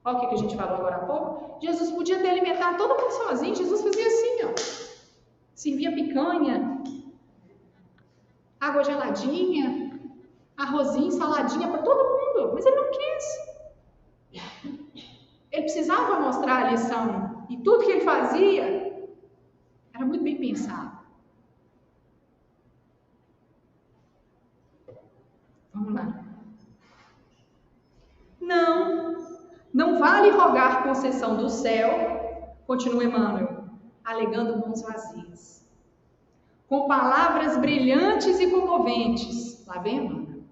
Olha o que a gente falou agora há pouco. Jesus podia ter alimentado todo mundo sozinho. Jesus fazia assim, ó. Servia picanha, água geladinha, arrozinho, saladinha para todo mundo. Mas ele não quis. Ele precisava mostrar a lição. E tudo que ele fazia era muito bem pensado. Vamos lá. Não vale rogar concessão do céu, continua Emmanuel, alegando mãos vazias. Com palavras brilhantes e comoventes, lá vem Emmanuel,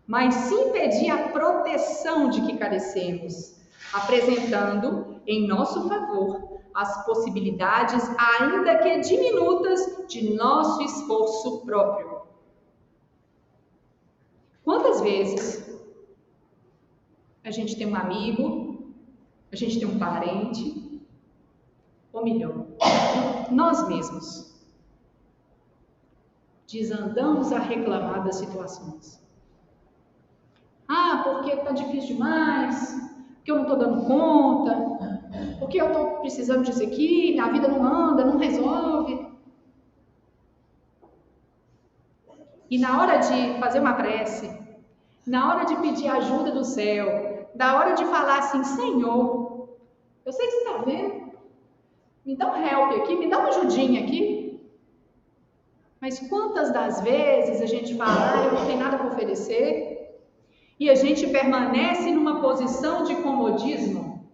mas sim pedir a proteção de que carecemos, apresentando em nosso favor as possibilidades, ainda que diminutas, de nosso esforço próprio. Quantas vezes a gente tem um amigo, a gente tem um parente, ou melhor, nós mesmos desandamos a reclamar das situações. Ah, porque está difícil demais, porque eu não estou dando conta, porque eu estou precisando disso aqui, a vida não anda, não resolve. E na hora de fazer uma prece, na hora de pedir ajuda do céu, na hora de falar assim, Senhor, eu sei que você está vendo, me dá um help aqui, me dá uma ajudinha aqui. Mas quantas das vezes a gente fala, eu não tenho nada para oferecer, e a gente permanece numa posição de comodismo,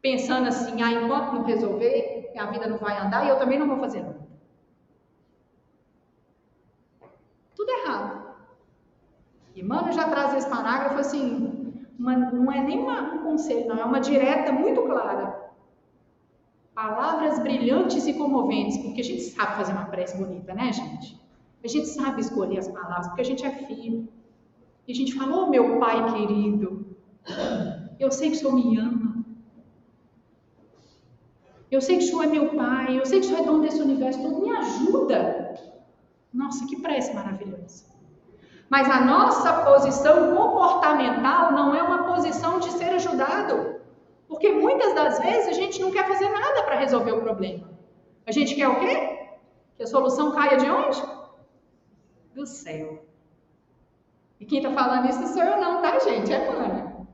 pensando assim, enquanto não resolver, a vida não vai andar e eu também não vou fazer nada. Tudo errado. E Emmanuel já traz esse parágrafo assim, não é nem um conselho, não, é uma direta muito clara. Palavras brilhantes e comoventes, porque a gente sabe fazer uma prece bonita, né, gente? A gente sabe escolher as palavras, porque a gente é filho. E a gente fala, ô meu pai querido, eu sei que o Senhor me ama. Eu sei que o Senhor é meu pai, eu sei que o Senhor é dono desse universo todo, me ajuda. Nossa, que prece maravilhosa. Mas a nossa posição comportamental não é uma posição de ser ajudado. Porque muitas das vezes a gente não quer fazer nada para resolver o problema. A gente quer o quê? Que a solução caia de onde? Do céu. E quem está falando isso não sou eu não, tá, gente? É Emmanuel.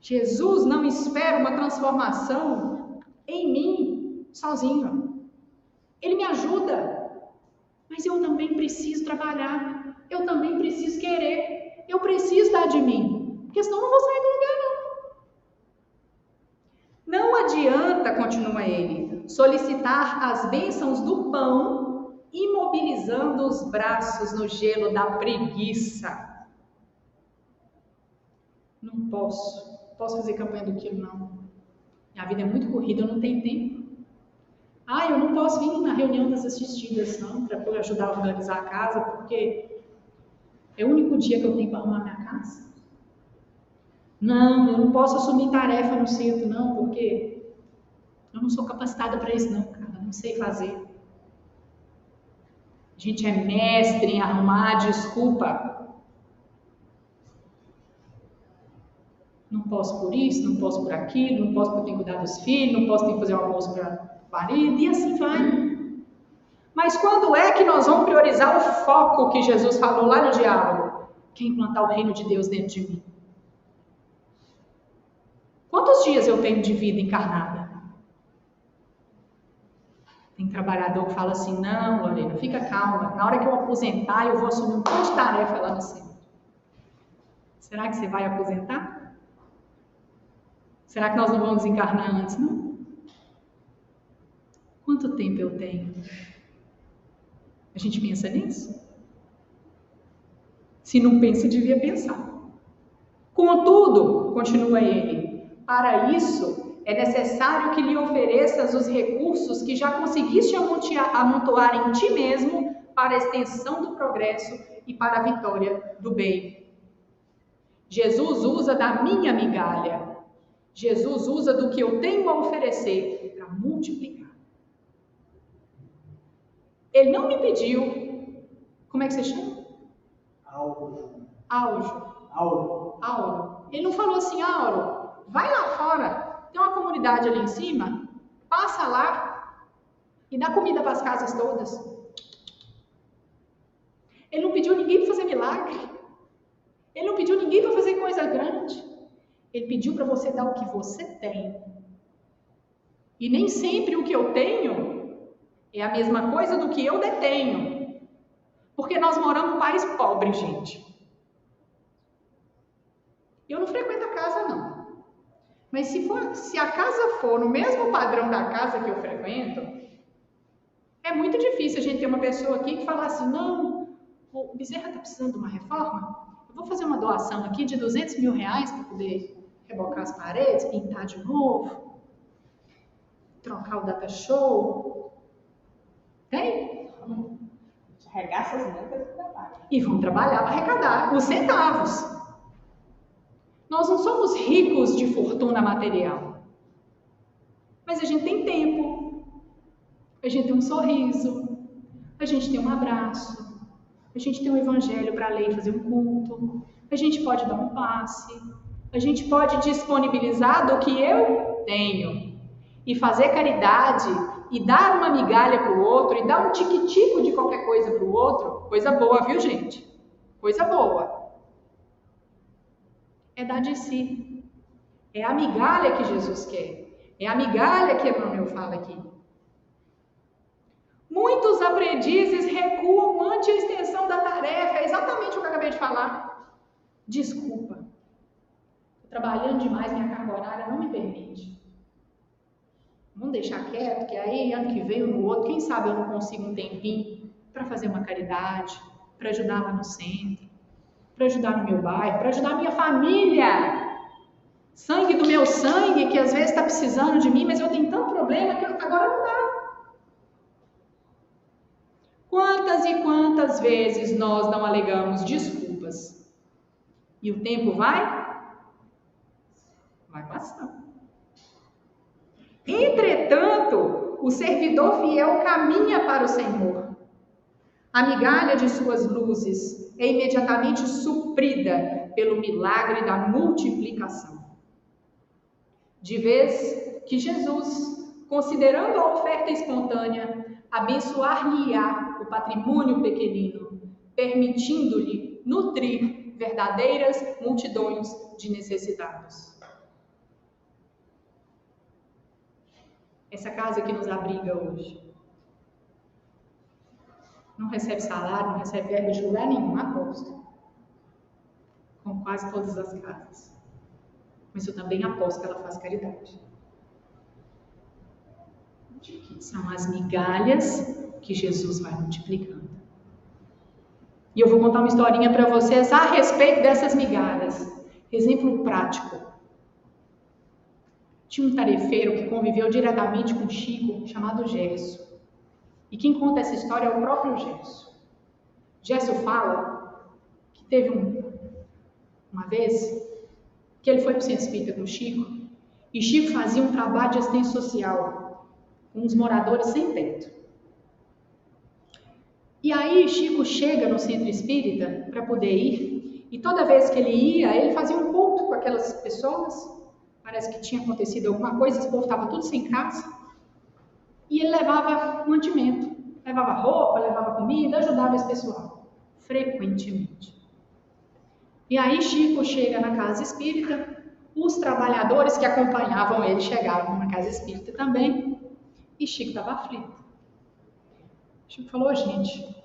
Jesus não espera uma transformação em mim sozinho. Ele me ajuda. Mas eu também preciso trabalhar. Eu também preciso querer. Eu preciso dar de mim. Porque senão eu não vou sair do lugar, não. Não adianta, continua ele, solicitar as bênçãos do pão, imobilizando os braços no gelo da preguiça. Não posso fazer campanha do quilo, não. Minha vida é muito corrida, eu não tenho tempo. Eu não posso vir na reunião das assistidas, não, para ajudar a organizar a casa, porque é o único dia que eu tenho para arrumar minha casa. Não, eu não posso assumir tarefa no centro, não, porque eu não sou capacitada para isso, não, cara, eu não sei fazer. A gente é mestre em arrumar desculpa. Não posso por isso, não posso por aquilo, não posso porque eu tenho que cuidar dos filhos, não posso ter que fazer um almoço para o marido, e assim vai. Mas quando é que nós vamos priorizar o foco que Jesus falou lá no diálogo? Que é implantar o reino de Deus dentro de mim. Quantos dias eu tenho de vida encarnada? Tem trabalhador que fala assim, não, Lorena, fica calma. Na hora que eu aposentar, eu vou assumir um monte de tarefa lá no centro. Será que você vai aposentar? Será que nós não vamos desencarnar antes, não? Quanto tempo eu tenho? A gente pensa nisso? Se não pensa, devia pensar. Contudo, continua ele, para isso é necessário que lhe ofereças os recursos que já conseguiste amontoar em ti mesmo para a extensão do progresso e para a vitória do bem. Jesus usa da minha migalha. Jesus usa do que eu tenho a oferecer para multiplicar. Ele não me pediu, como é que você chama? Auro. Ele não falou assim, Auro, vai lá fora, tem uma comunidade ali em cima, passa lá e dá comida para as casas todas. Ele não pediu ninguém para fazer milagre. Ele não pediu ninguém para fazer coisa grande. Ele pediu para você dar o que você tem. E nem sempre o que eu tenho é a mesma coisa do que eu detenho. Porque nós moramos num país pobre, gente. Eu não frequento a casa, não. Mas se a casa for no mesmo padrão da casa que eu frequento, é muito difícil a gente ter uma pessoa aqui que fala assim, não, o Bezerra está precisando de uma reforma, eu vou fazer uma doação aqui de R$200 mil para poder rebocar as paredes, pintar de novo, trocar o data show. Tem? Arregaça as mangas e trabalha. E vão trabalhar para arrecadar os centavos. Nós não somos ricos de fortuna material. Mas a gente tem tempo. A gente tem um sorriso. A gente tem um abraço. A gente tem um evangelho para ler e fazer um culto. A gente pode dar um passe. A gente pode disponibilizar do que eu tenho. E fazer caridade. E dar uma migalha para o outro. E dar um tiquitico de qualquer coisa para o outro. Coisa boa, viu, gente? Coisa boa. É dar de si. É a migalha que Jesus quer. É a migalha que Emmanuel fala aqui. Muitos aprendizes recuam ante a extensão da tarefa. É exatamente o que eu acabei de falar. Desculpa. Estou trabalhando demais, minha carga horária não me permite. Vamos deixar quieto, que aí ano que vem ou no outro, quem sabe eu não consigo um tempinho para fazer uma caridade, para ajudar lá no centro, para ajudar no meu bairro, para ajudar a minha família. Sangue do meu sangue, que às vezes está precisando de mim, mas eu tenho tanto problema que agora não dá. Quantas e quantas vezes nós não alegamos desculpas? E o tempo vai passando. Entretanto, o servidor fiel caminha para o Senhor. A migalha de suas luzes é imediatamente suprida pelo milagre da multiplicação. De vez que Jesus, considerando a oferta espontânea, abençoar-lhe-á o patrimônio pequenino, permitindo-lhe nutrir verdadeiras multidões de necessitados. Essa casa que nos abriga hoje não recebe salário, não recebe verba de lugar nenhum, aposto. Como quase todas as casas. Mas eu também aposto que ela faz caridade. São as migalhas que Jesus vai multiplicando. E eu vou contar uma historinha para vocês a respeito dessas migalhas. Exemplo prático. Tinha um tarefeiro que conviveu diretamente com Chico, chamado Gerson. E quem conta essa história é o próprio Gerson. Gerson fala que teve uma vez que ele foi para o centro espírita com Chico, e Chico fazia um trabalho de assistência social com os moradores sem teto. E aí Chico chega no centro espírita para poder ir, e toda vez que ele ia, ele fazia um culto com aquelas pessoas. Parece que tinha acontecido alguma coisa, esse povo estava tudo sem casa. E ele levava mantimento. Levava roupa, levava comida, ajudava esse pessoal, frequentemente. E aí Chico chega na casa espírita, os trabalhadores que acompanhavam ele chegavam na casa espírita também, e Chico estava aflito. Chico falou: gente,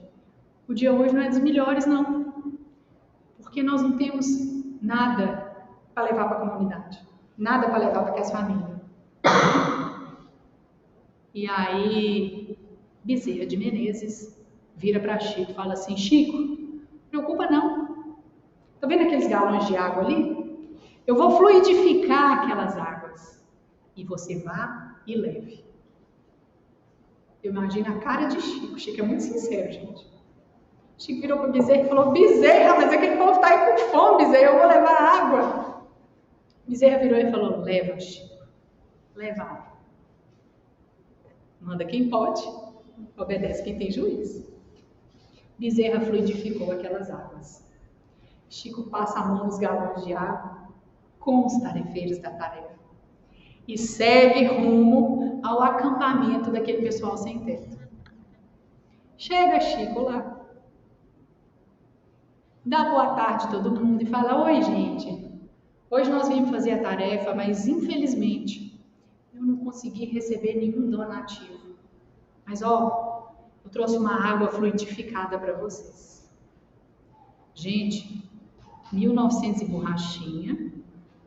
o dia hoje não é dos melhores não, porque nós não temos nada para levar para a comunidade, nada para levar para as famílias. E aí Bezerra de Menezes vira para Chico e fala assim: Chico, não preocupa não, tá vendo aqueles galões de água ali? Eu vou fluidificar aquelas águas e você vá e leve. Eu imagino a cara de Chico. Chico é muito sincero, gente. Chico virou para Bezerra e falou: Bezerra, mas aquele povo está aí com fome, Bezerra, eu vou levar água. Bezerra virou e falou: leva, Chico, leva água. Manda quem pode, obedece quem tem juízo. Bezerra fluidificou aquelas águas. Chico passa a mão nos galões de água com os tarefeiros da tarefa e segue rumo ao acampamento daquele pessoal sem teto. Chega Chico lá, dá boa tarde a todo mundo e fala: oi gente, hoje nós viemos fazer a tarefa, mas infelizmente eu não consegui receber nenhum donativo. Mas ó, eu trouxe uma água fluidificada para vocês. Gente, 1900 e borrachinha,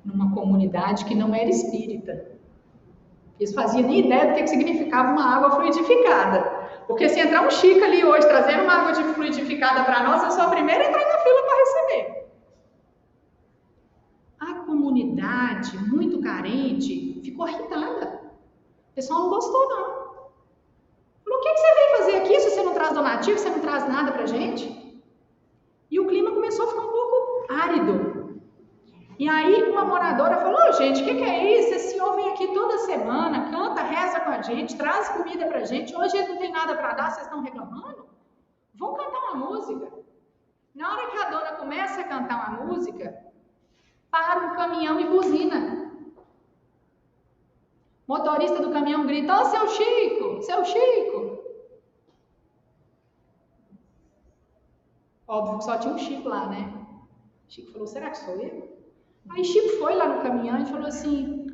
numa comunidade que não era espírita. Eles faziam nem ideia do que significava uma água fluidificada. Porque se entrar um Chico ali hoje trazendo uma água fluidificada para nós, eu sou a primeira a entrar na fila para receber. A comunidade, muito carente, ficou irritada. O pessoal não gostou, não. Falou: o que você veio fazer aqui se você não traz donativo, você não traz nada pra gente? E o clima começou a ficar um pouco árido. E aí uma moradora falou: gente, o que é isso? Esse senhor vem aqui toda semana, canta, reza com a gente, traz comida pra gente, hoje ele não tem nada para dar, vocês estão reclamando? Vão cantar uma música. Na hora que a dona começa a cantar uma música, para um caminhão e buzina. O motorista do caminhão grita: ô seu Chico, seu Chico. Óbvio que só tinha um Chico lá, né? Chico falou: será que sou eu? Aí Chico foi lá no caminhão e falou assim: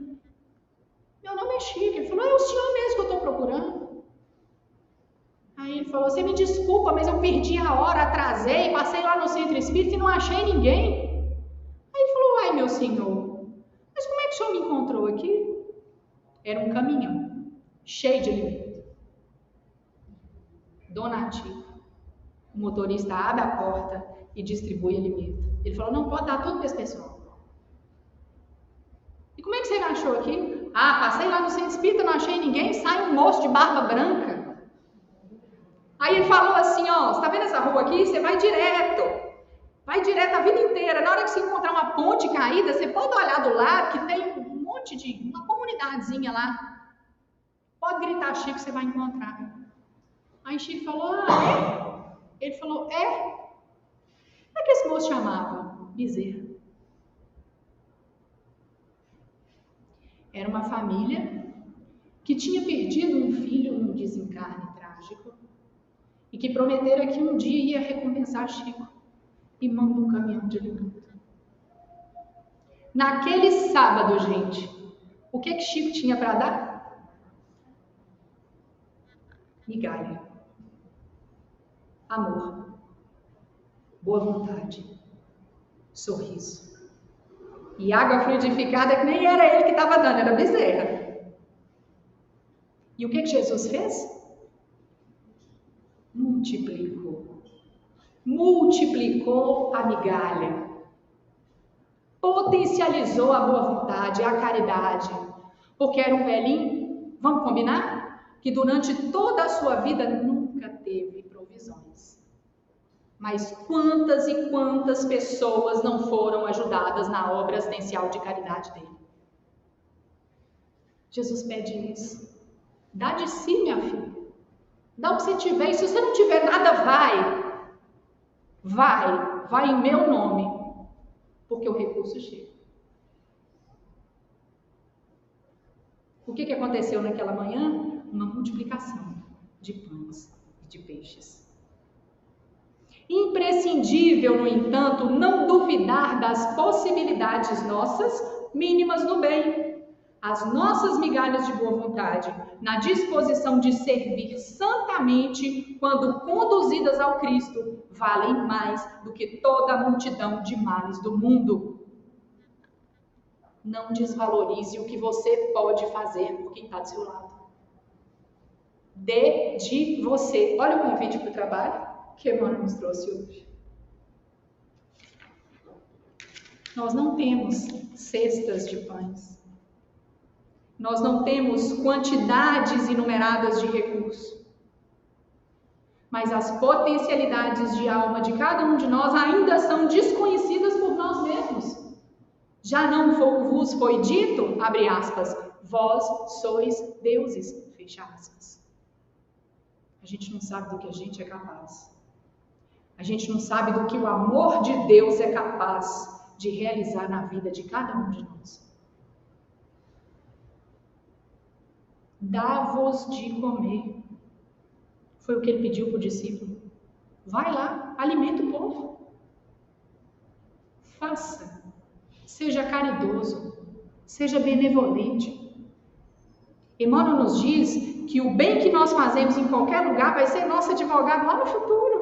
meu nome é Chico. Ele falou: é o senhor mesmo que eu estou procurando. Aí ele falou: você me desculpa, mas eu perdi a hora, atrasei, passei lá no centro espírita e não achei ninguém. Aí ele falou: ai meu senhor, mas como é que o senhor me encontrou aqui? Era um caminhão cheio de alimento, donativo. O motorista abre a porta e distribui alimento. Ele falou: não, pode dar tudo para esse pessoal. E como é que você me achou aqui? Ah, passei lá no centro espírita, não achei ninguém, sai um moço de barba branca. Aí ele falou assim: ó, você tá vendo essa rua aqui? Você vai direto a vida inteira. Na hora que você encontrar uma ponte caída, você pode olhar do lado que tem um monte de, uma comunidadezinha lá. Pode gritar Chico, você vai encontrar. Aí Chico falou: ah, é? Ele falou: é? Como é que esse moço chamava? Bezerra. Era uma família que tinha perdido um filho num desencarne trágico e que prometeram que um dia ia recompensar Chico e manda um caminhão de alimento. Naquele sábado, gente, o que Chico tinha para dar? Migalha, amor, boa vontade, sorriso. E água fluidificada que nem era ele que estava dando, era Bezerra. E o que Jesus fez? Multiplicou a migalha. Potencializou a boa vontade, a caridade. Porque era um velhinho, vamos combinar? Que durante toda a sua vida nunca teve provisões. Mas quantas e quantas pessoas não foram ajudadas na obra assistencial de caridade dele? Jesus pede isso. Dá de si, minha filha. Dá o que você tiver. E se você não tiver nada, vai em meu nome. Porque o recurso chega. O que aconteceu naquela manhã? Uma multiplicação de pães e de peixes. Imprescindível, no entanto, não duvidar das possibilidades nossas mínimas no bem. As nossas migalhas de boa vontade, na disposição de servir santamente, quando conduzidas ao Cristo, valem mais do que toda a multidão de males do mundo. Não desvalorize o que você pode fazer por quem está do seu lado. Dê de você. Olha o convite para o trabalho que Emmanuel nos trouxe hoje. Nós não temos cestas de pães. Nós não temos quantidades inumeradas de recursos. Mas as potencialidades de alma de cada um de nós ainda são desconhecidas por nós mesmos. Já não vos foi dito, abre aspas, vós sois deuses, fecha aspas. A gente não sabe do que a gente é capaz. A gente não sabe do que o amor de Deus é capaz de realizar na vida de cada um de nós. Dá-vos de comer. Foi o que ele pediu para o discípulo. Vai lá, alimenta o povo. Faça. Seja caridoso. Seja benevolente. Emmanuel nos diz que o bem que nós fazemos em qualquer lugar vai ser nosso advogado lá no futuro.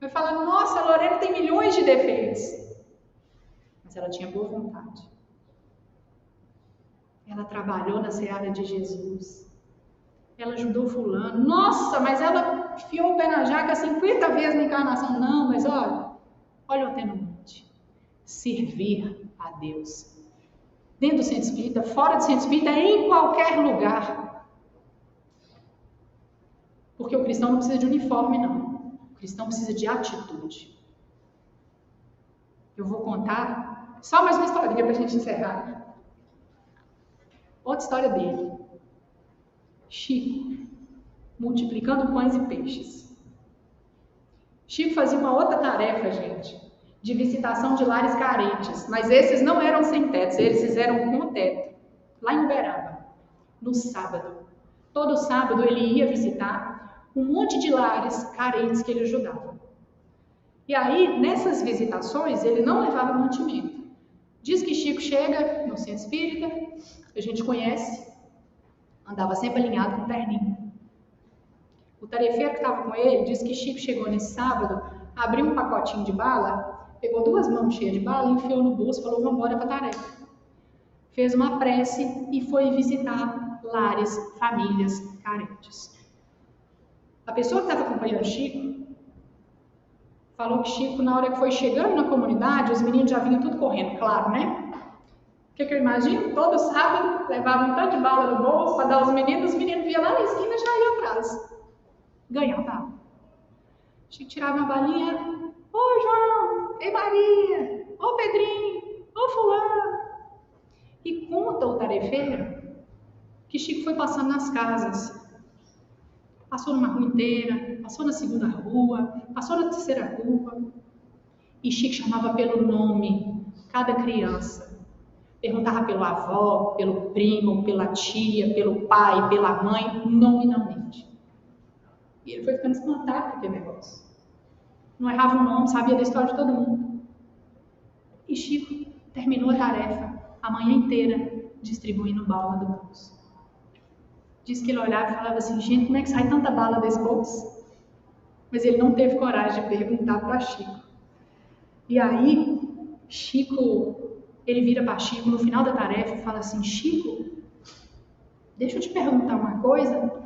Vai falar, nossa, a Lorena tem milhões de defeitos. Mas ela tinha boa vontade. Ela trabalhou na seara de Jesus. Ela ajudou fulano. Nossa, mas ela enfiou o pé na jaca 50 vezes na encarnação. Não, mas olha o atenuante. Servir a Deus. Dentro do centro espírita, fora do centro espírita, em qualquer lugar. Porque o cristão não precisa de uniforme, não. O cristão precisa de atitude. Eu vou contar só mais uma historinha para a gente encerrar. Outra história dele. Chico, multiplicando pães e peixes. Chico fazia uma outra tarefa, gente, de visitação de lares carentes, mas esses não eram sem tetos, eles eram com teto, lá em Uberaba, no sábado. Todo sábado ele ia visitar um monte de lares carentes que ele ajudava. E aí, nessas visitações, ele não levava mantimento. Diz que Chico chega no centro espírita, a gente conhece, andava sempre alinhado com o terninho. O tarefeiro que estava com ele disse que Chico chegou nesse sábado, abriu um pacotinho de bala, pegou 2 mãos cheias de bala, enfiou no bolso e falou, vamos embora para a tarefa. Fez uma prece e foi visitar lares, famílias carentes. A pessoa que estava acompanhando Chico falou que Chico, na hora que foi chegando na comunidade, os meninos já vinham tudo correndo, claro, né? O que eu imagino? Todo sábado levavam um tanto de bala no bolso para dar aos meninos, os meninos vinham lá na esquina e já iam atrás. Ganhava bala. Chico tirava uma balinha. Ô João, ei Maria, ô Pedrinho, ô fulano. E conta o tarefeiro que Chico foi passando nas casas. Passou numa rua inteira, passou na segunda rua, passou na terceira rua. E Chico chamava pelo nome cada criança. Perguntava pelo avó, pelo primo, pela tia, pelo pai, pela mãe, nominalmente. E ele foi ficando espantado com aquele negócio. Não errava o nome, sabia da história de todo mundo. E Chico terminou a tarefa, a manhã inteira, distribuindo bala do bolso. Diz que ele olhava e falava assim, gente, como é que sai tanta bala desse bolso? Mas ele não teve coragem de perguntar para Chico. E aí, ele vira para Chico no final da tarefa e fala assim, Chico, deixa eu te perguntar uma coisa.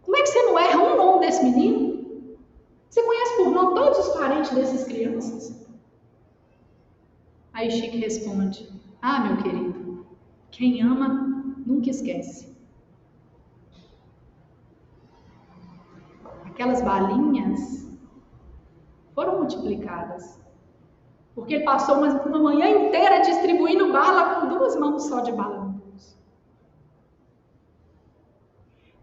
Como é que você não erra um nome desse menino? Você conhece por nome todos os parentes dessas crianças? Aí Chico responde, meu querido, quem ama nunca esquece. Aquelas balinhas foram multiplicadas. Porque ele passou uma manhã inteira distribuindo bala com 2 mãos só de bala no bolso.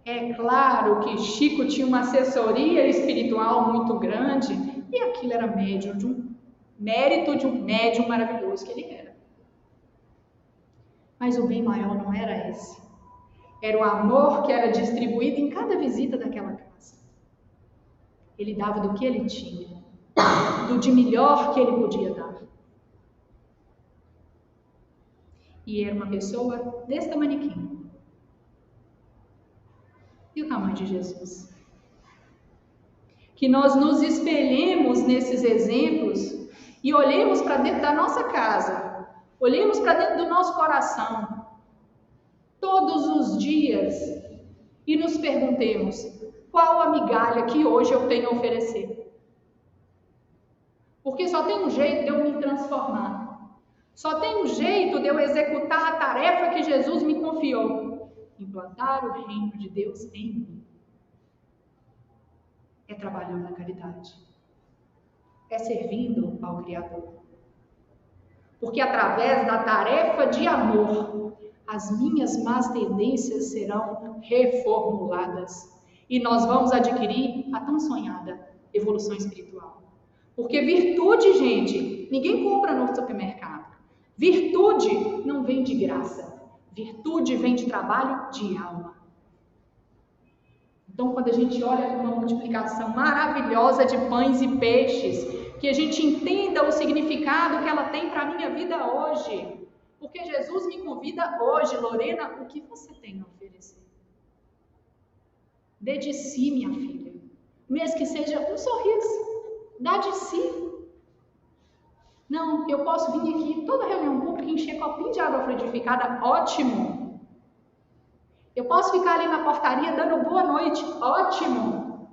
É claro que Chico tinha uma assessoria espiritual muito grande e aquilo era mérito de um médium maravilhoso que ele era. Mas o bem maior não era esse. Era o amor que era distribuído em cada visita daquela casa. Ele dava do que ele tinha, do de melhor que ele podia dar. E era uma pessoa desse tamanho. E o tamanho de Jesus? Que nós nos espelhemos nesses exemplos e olhemos para dentro da nossa casa, olhemos para dentro do nosso coração, todos os dias, e nos perguntemos: qual a migalha que hoje eu tenho a oferecer? Porque só tem um jeito de eu me transformar, só tem um jeito de eu executar a tarefa que Jesus me confiou: implantar o reino de Deus em mim. É trabalhando na caridade, é servindo ao Criador. Porque através da tarefa de amor, as minhas más tendências serão reformuladas e nós vamos adquirir a tão sonhada evolução espiritual. Porque virtude, gente, ninguém compra no supermercado. Virtude não vem de graça. Virtude vem de trabalho de alma. Então, quando a gente olha para uma multiplicação maravilhosa de pães e peixes, que a gente entenda o significado que ela tem para a minha vida hoje. Porque Jesus me convida hoje: Lorena, o que você tem a oferecer? Dê de si, minha filha. Mesmo que seja um sorriso, dá de si. Não, eu posso vir aqui toda reunião pública e encher copinho de água fluidificada, ótimo. Eu posso ficar ali na portaria dando boa noite, ótimo.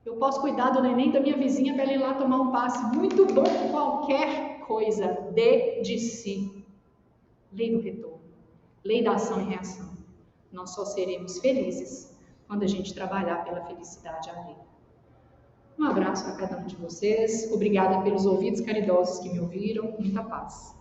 Eu posso cuidar do neném da minha vizinha para ele ir lá tomar um passe, muito bom. Qualquer coisa, dê de si. Lei do retorno, lei da ação e reação. Nós só seremos felizes quando a gente trabalhar pela felicidade alheia. Um abraço para cada um de vocês. Obrigada pelos ouvidos caridosos que me ouviram. Muita paz.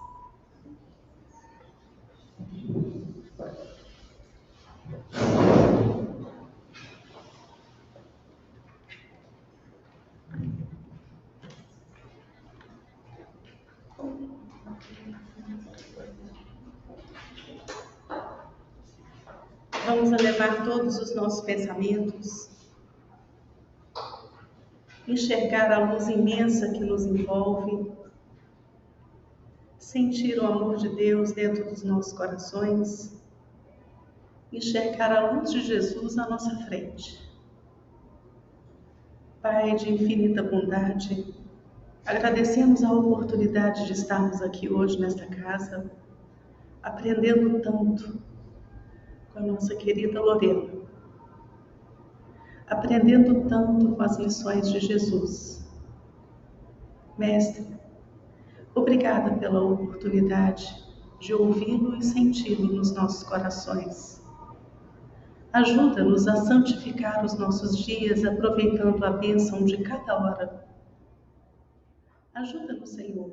Vamos elevar todos os nossos pensamentos, enxergar a luz imensa que nos envolve, sentir o amor de Deus dentro dos nossos corações, enxergar a luz de Jesus à nossa frente. Pai de infinita bondade, agradecemos a oportunidade de estarmos aqui hoje nesta casa, aprendendo tanto com a nossa querida Lorena, aprendendo tanto com as lições de Jesus. Mestre, obrigada pela oportunidade de ouvi-lo e senti-lo nos nossos corações. Ajuda-nos a santificar os nossos dias, aproveitando a bênção de cada hora. Ajuda-nos, Senhor,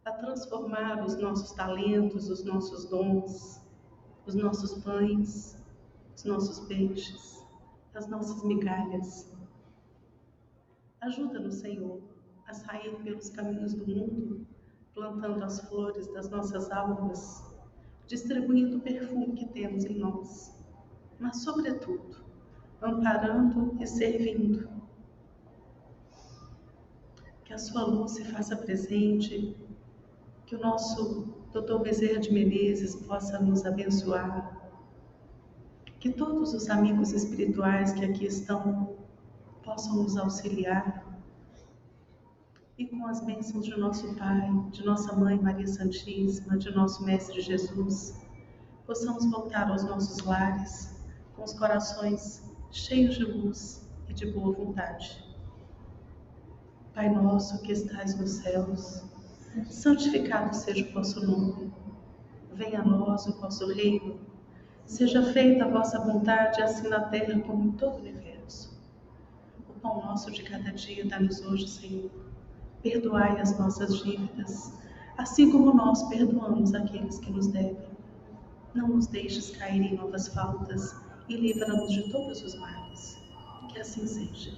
a transformar os nossos talentos, os nossos dons, os nossos pães, os nossos peixes, as nossas migalhas. Ajuda-nos, Senhor, a sair pelos caminhos do mundo, plantando as flores das nossas almas, distribuindo o perfume que temos em nós, mas, sobretudo, amparando e servindo. Que a sua luz se faça presente, que o nosso Dr. Bezerra de Menezes possa nos abençoar, que todos os amigos espirituais que aqui estão possam nos auxiliar, e com as bênçãos de nosso Pai, de nossa Mãe Maria Santíssima, de nosso Mestre Jesus, possamos voltar aos nossos lares com os corações cheios de luz e de boa vontade. Pai nosso que estais nos céus, santificado seja o vosso nome. Venha a nós o vosso reino. Seja feita a vossa vontade, assim na terra como em todo o universo. O pão nosso de cada dia dá-nos hoje, Senhor. Perdoai as nossas dívidas, assim como nós perdoamos aqueles que nos devem. Não nos deixes cair em novas faltas e livra-nos de todos os males. Que assim seja.